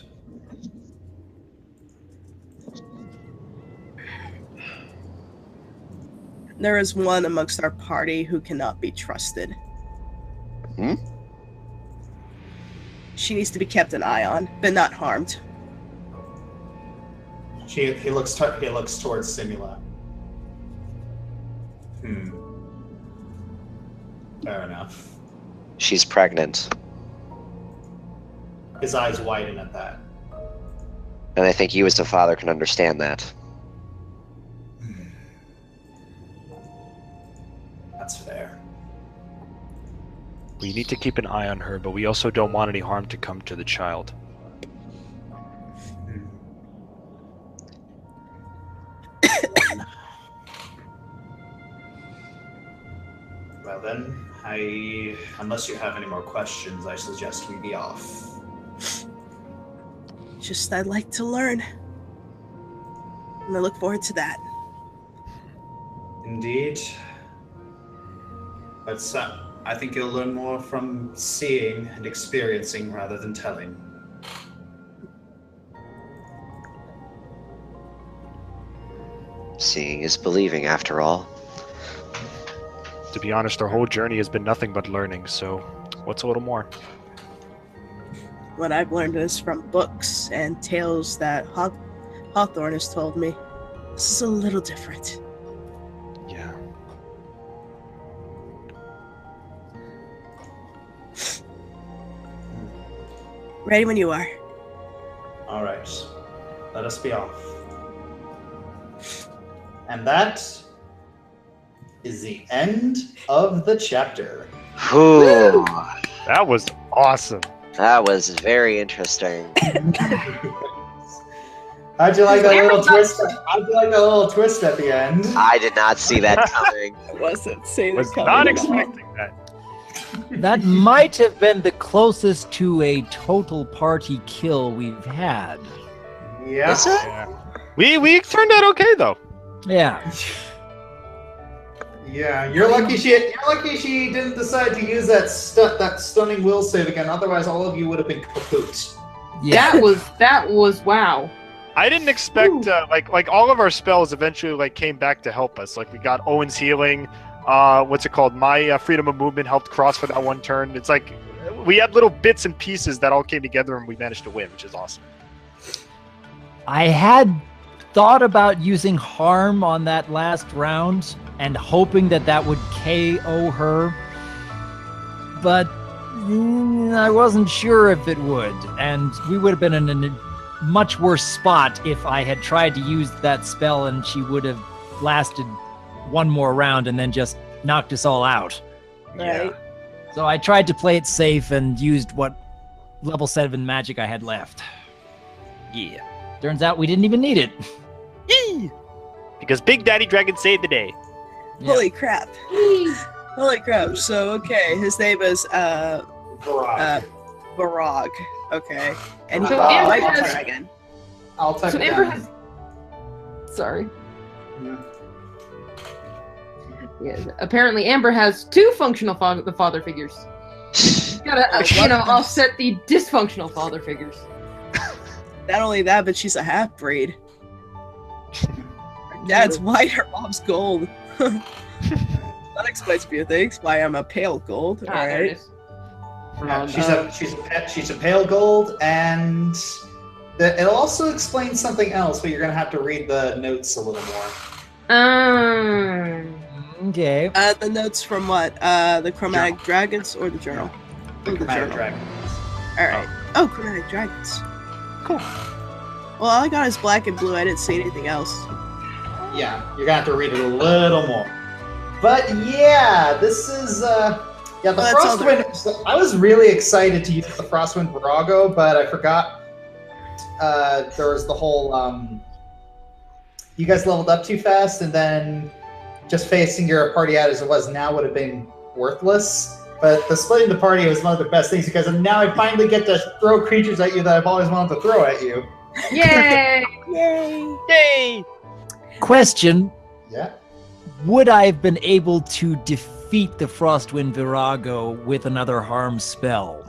There is one amongst our party who cannot be trusted. Hmm? She needs to be kept an eye on, but not harmed. He looks towards Simula. Fair enough. She's pregnant, His eyes widen at that. and I think you as a father can understand that. That's fair. We need to keep an eye on her, but we also don't want any harm to come to the child. Well then, unless you have any more questions, I suggest we be off. Just I'd like to learn. And I look forward to that. Indeed. But I think you'll learn more from seeing and experiencing rather than telling. Seeing is believing, after all. To be honest, our whole journey has been nothing but learning, so what's a little more? What I've learned is from books and tales that Hawthorne has told me. This is a little different. Yeah. Ready when you are. All right, let us be off. And that is the end of the chapter. Whew. That was awesome. That was very interesting. How'd you like that little twist? How'd you like that little twist at the end? I did not see that coming. I wasn't saying Was not expecting that. That might have been the closest to a total party kill we've had. Yeah. Is it? Yeah. We turned out okay though. Yeah. Yeah, you're lucky she didn't decide to use that stunning will save again. Otherwise, all of you would have been kaput. Yeah. That was wow. I didn't expect like all of our spells eventually like came back to help us. Like we got Owen's healing. What's it called? My freedom of movement helped Cross for that one turn. It's like we had little bits and pieces that all came together and we managed to win, which is awesome. I had thought about using harm on that last round and hoping that would KO her, but I wasn't sure if it would, and we would have been in a much worse spot if I had tried to use that spell and she would have lasted one more round and then just knocked us all out. Right. So I tried to play it safe and used what level 7 magic I had left. Yeah. Turns out we didn't even need it. Yee! Because Big Daddy Dragon saved the day. Yeah. Holy crap. Holy crap. So, okay, his name is Varag. Okay. And So he's Amber like a has- dragon. I'll type So it Amber down. has. Sorry. Yeah. Yeah, apparently Amber has 2 functional father figures. Gotta, offset the dysfunctional father figures. Not only that, but she's a half-breed. Her dad's white, her mom's gold. That explains a few things. Why I'm a pale gold. There it Alright. is. Yeah, she's a pale gold, and it'll also explain something else, but you're gonna have to read the notes a little more. Okay. The notes from what? The Chromatic Dragons or the journal? The Oh, Chromatic journal. Dragons. Alright. Oh, Chromatic Dragons. Cool. Well, all I got is black and blue. I didn't see anything else. Yeah, you're gonna have to read it a little more. But yeah, this is the that's all there Frostwind. I was really excited to use the Frostwind Virago, but I forgot there was the whole you guys leveled up too fast, and then just facing your party out as it was now would have been worthless. But the splitting the party was one of the best things because now I finally get to throw creatures at you that I've always wanted to throw at you. Yay! Yay! Yay! Question. Yeah. Would I have been able to defeat the Frostwind Virago with another harm spell?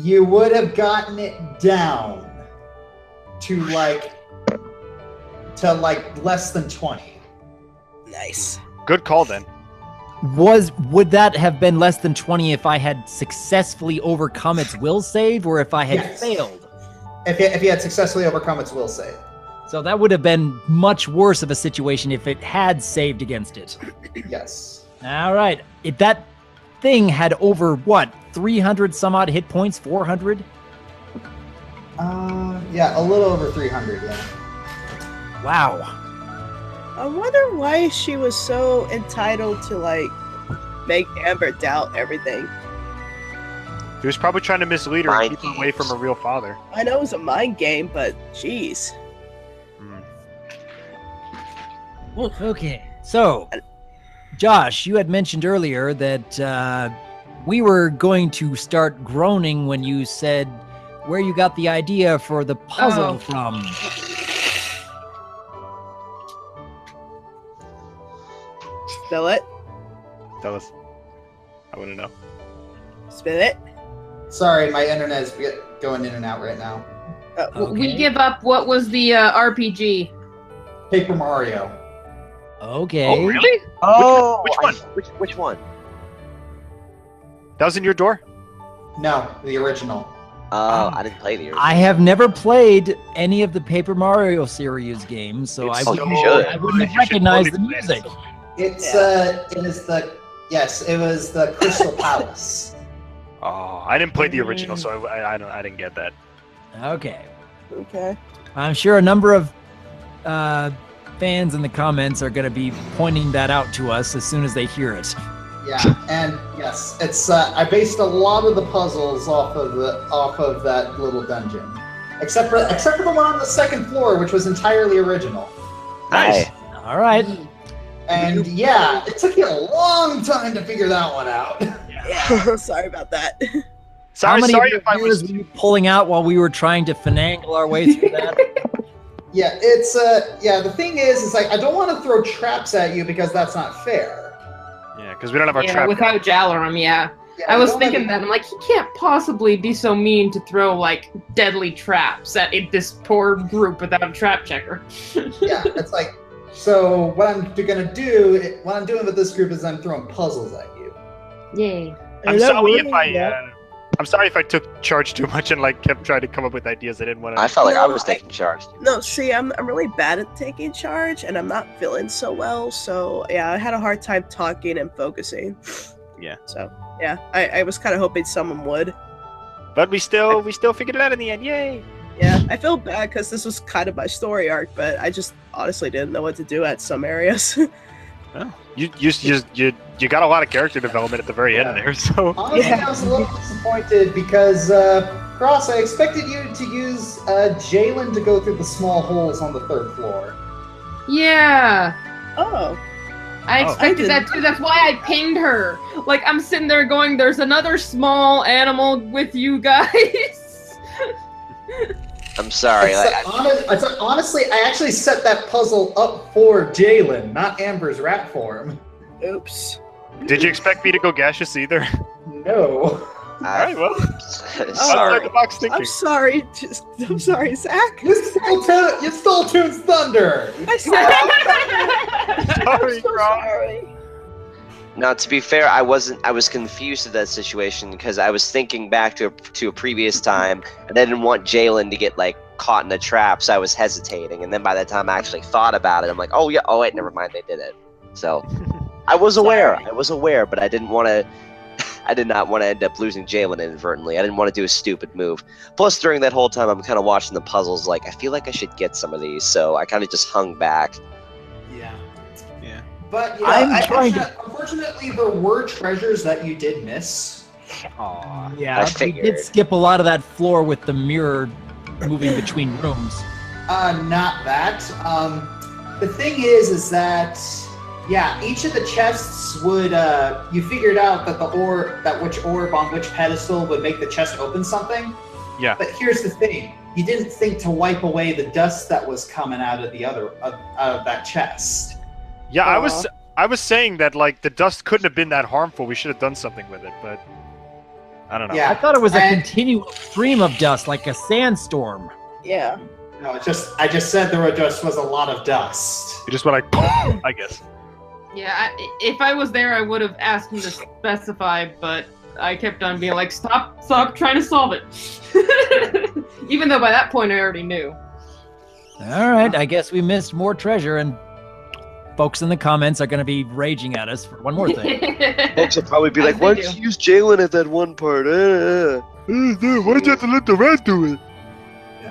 You would have gotten it down to less than 20. Nice. Good call then. Would that have been less than 20 if I had successfully overcome its will save, or if I had Yes. failed? If you had successfully overcome its will save. So that would have been much worse of a situation if it had saved against it. Yes. All right. If that thing had over, 300 some odd hit points? 400? Yeah, a little over 300, yeah. Wow. I wonder why she was so entitled to, make Amber doubt everything. He was probably trying to mislead her and Mind keep her away from games. her real father. I know it was a mind game, but jeez. Okay. So, Josh, you had mentioned earlier that we were going to start groaning when you said where you got the idea for the puzzle Oh. from. Spill it. Tell us. I want to know. Spill it. Sorry, my internet is going in and out right now. We Okay. give up. What was the RPG? Paper Mario. Okay. Oh, really? Oh, Which one? Which one? That was in your door? No, the original. Oh, I didn't play the original. I have never played any of the Paper Mario series games, so I It's wouldn't, so good. I wouldn't have You should recognized the totally play music. It's it was the Crystal Palace. Oh, I didn't play the original, so I didn't get that. Okay. Okay. I'm sure a number of fans in the comments are going to be pointing that out to us as soon as they hear it. Yeah, and yes, it's I based a lot of the puzzles off of that little dungeon, except for the one on the second floor, which was entirely original. Nice. Hey, All right. And yeah, it took you a long time to figure that one out. Yeah. Sorry about that. How many Sorry of if the I viewers was. were you pulling out while we were trying to finagle our way through that? Yeah, it's the thing is like I don't want to throw traps at you because that's not fair. Yeah, because we don't have our Yeah, trap. without Jalarum, yeah. Yeah, I was don't thinking have- that. I'm like, he can't possibly be so mean to throw, deadly traps at this poor group without a trap checker. Yeah, it's like so. What I'm doing with this group is I'm throwing puzzles at you. Yay. I'm Is that sorry really if I. that? I'm sorry if I took charge too much and kept trying to come up with ideas I didn't want to. I felt like I No, was taking charge. No, see, I'm really bad at taking charge, and I'm not feeling so well. So yeah, I had a hard time talking and focusing. Yeah. So yeah, I was kind of hoping someone would. But we still figured it out in the end. Yay! Yeah, I feel bad because this was kind of my story arc, but I just honestly didn't know what to do at some areas. Oh, you got a lot of character development at the very end there. So Honestly, I was a little disappointed because, Cross, I expected you to use Jalen to go through the small holes on the 3rd floor. Yeah. Oh. I expected that too. That's why I pinged her. Like, I'm sitting there going, there's another small animal with you guys. I'm sorry. Honestly, I actually set that puzzle up for Jalen, not Amber's rat form. Oops. did you expect me to go gaseous either? No. All right, well, Sorry. outside the box thinking. I'm sorry. I'm sorry, Zach. You stole Toon's thunder! I Sorry, I'm so Cross. sorry. Now, to be fair, I was confused at that situation because I was thinking back to a previous time, and I didn't want Jalen to get like caught in a trap, so I was hesitating. And then by the time I actually thought about it, I'm like, oh yeah, oh wait, never mind, they did it. So I was aware, but I didn't want to. I did not want to end up losing Jalen inadvertently. I didn't want to do a stupid move. Plus, during that whole time, I'm kind of watching the puzzles. Like, I feel like I should get some of these, so I kind of just hung back. Yeah. Yeah. But unfortunately, there were treasures that you did miss. Aw. Yeah, I we figured. did skip a lot of that floor with the mirror moving between rooms. Not that. The thing is that yeah, each of the chests would you figured out that which orb on which pedestal would make the chest open something. Yeah. But here's the thing: you didn't think to wipe away the dust that was coming out of the other out of that chest. Yeah, I was saying that like the dust couldn't have been that harmful. We should have done something with it, but I don't know. Yeah. I thought it was a continual stream of dust, like a sandstorm. Yeah. No, I just said there was a lot of dust. You just went like, I guess. Yeah, if I was there, I would have asked him to specify, but I kept on being like, stop trying to solve it. Even though by that point I already knew. All right, I guess we missed more treasure, and folks in the comments are going to be raging at us for one more thing. Folks will probably be As like, they why do. did you use Jalen at that one part? Why'd you have to let the rat do it?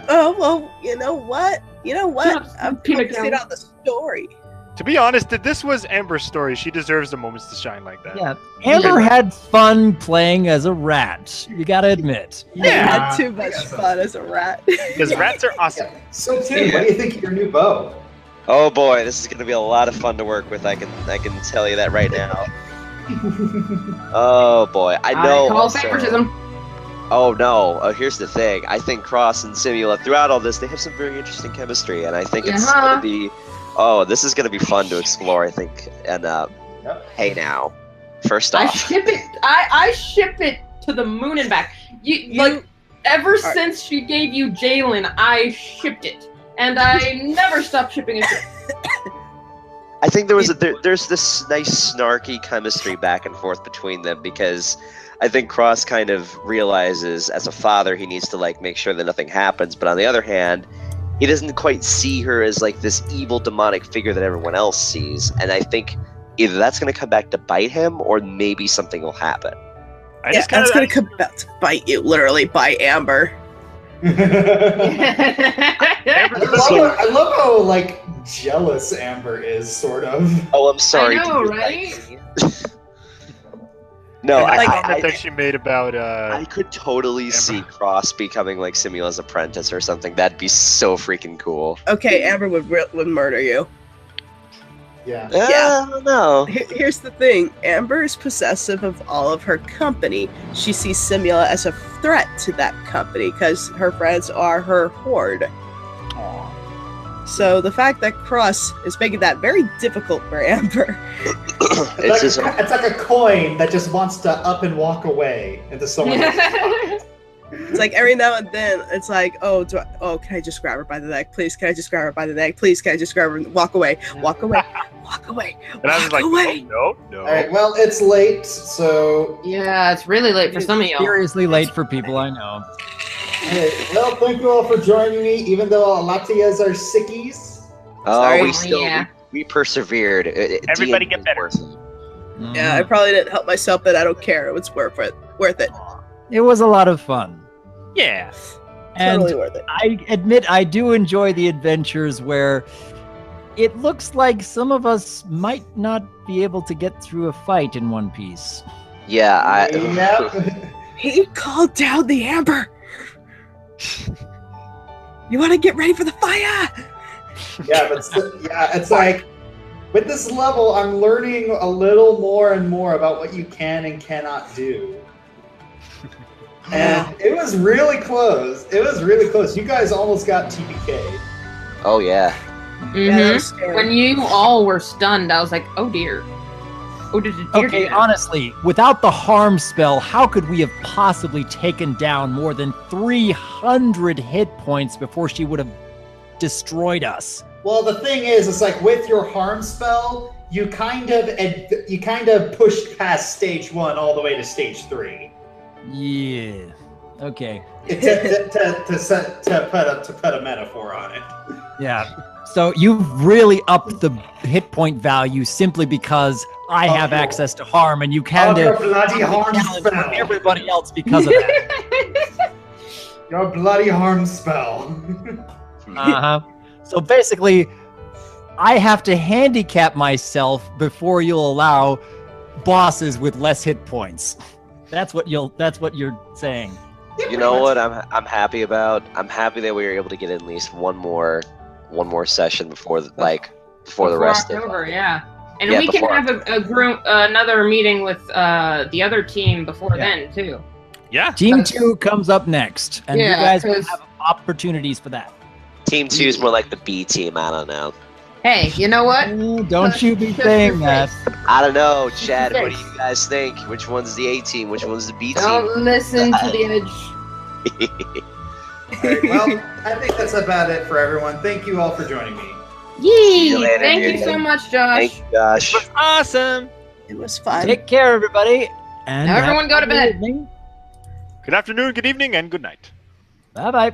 Oh, well, you know what? Shut up, I'm peanut focusing gallery. on the story. To be honest, if this was Amber's story, she deserves the moments to shine like that. Yeah, Amber had fun playing as a rat. You got to admit. I had too much fun as a rat. Because rats are awesome. So Tim, what do you think of your new bow? Oh boy, this is going to be a lot of fun to work with. I can tell you that right now. Oh boy, I know. I call also- favoritism. Oh no! Here's the thing. I think Cross and Simula, throughout all this, they have some very interesting chemistry, and I think it's Yeah. going to be. Oh, this is going to be fun to explore. I think. And hey now, first I off, ship it. I ship it to the moon and back. You like ever since she gave you Jalen, I shipped it, and I never stopped shipping it. I think there's this nice snarky chemistry back and forth between them because I think Cross kind of realizes as a father he needs to like make sure that nothing happens, but on the other hand, he doesn't quite see her as like this evil demonic figure that everyone else sees, and I think either that's going to come back to bite him or maybe something will happen. That's gonna come back to bite you, literally, by Amber. I love how like jealous Amber is, sort of. Oh, I'm sorry. I know, to right? No, And the I comment that she made about I could totally see Cross becoming like Simula's apprentice or something. That'd be so freaking cool. Okay, Amber would murder you. Yeah. I don't know. Here's the thing. Amber is possessive of all of her company. She sees Simula as a threat to that company because her friends are her horde. So the fact that Cross is making that very difficult for Amber. It's It's like a coin that just wants to up and walk away into someone else. It's like every now and then, it's like, can I just grab her by the neck? Please, can I just grab her by the neck? Please, can I just grab her? Walk away, walk away, walk away, And I was walk like, away. no. All right. Well, it's late, so. Yeah, it's really late for some of y'all. Seriously late for people I know. Hey, well, thank you all for joining me, even though a lot of you guys are sickies. Oh, Sorry. we persevered. Everybody D&D get better. was worth it. Yeah, I probably didn't help myself, but I don't care. It was worth it. Worth it. It was a lot of fun. Yeah. And Totally worth it. I admit I do enjoy the adventures where it looks like some of us might not be able to get through a fight in one piece. Yeah, Yep. He called down the amber. You want to get ready for the fire? Yeah, but it's like with this level, I'm learning a little more and more about what you can and cannot do. And it was really close. It was really close. You guys almost got TPK. Oh yeah. Yeah, that was scary. When you all were stunned, I was like, "Oh dear." Oh, did it dear Okay, dear. honestly, without the harm spell, how could we have possibly taken down more than 300 hit points before she would have destroyed us? Well, the thing is, it's like with your harm spell, you kind of pushed past stage 1 all the way to stage 3. Yeah. Okay. to put a metaphor on it. Yeah. So you've really upped the hit point value simply because I have your- access to harm, and you kind your of bloody harm challenge spell. everybody else because of that. Your bloody harm spell. Uh-huh. So basically, I have to handicap myself before you'll allow bosses with less hit points. That's what you're saying. You know what I'm happy about? I'm happy that we were able to get at least one more session before the rest October, of yeah. And Yeah, we can before have a group, another meeting with the other team before Yeah. then too. Yeah. Team 2 comes up next, and you Yeah, guys will 'cause- have opportunities for that. Team 2 is more like the B team. I don't know. Hey, you know what? Don't you be Just saying your that. face. I don't know, Chad. What do Face. you guys think? Which one's the A team? Which one's the B team? Don't listen to the edge. Alright, well, I think that's about it for everyone. Thank you all for joining me. Yee! you later, Thank you dude. so much, Josh. Thank you, Josh. Awesome. It was fun. Take care, everybody. And Now everyone go to bed. Good afternoon, good evening, and good night. Bye-bye.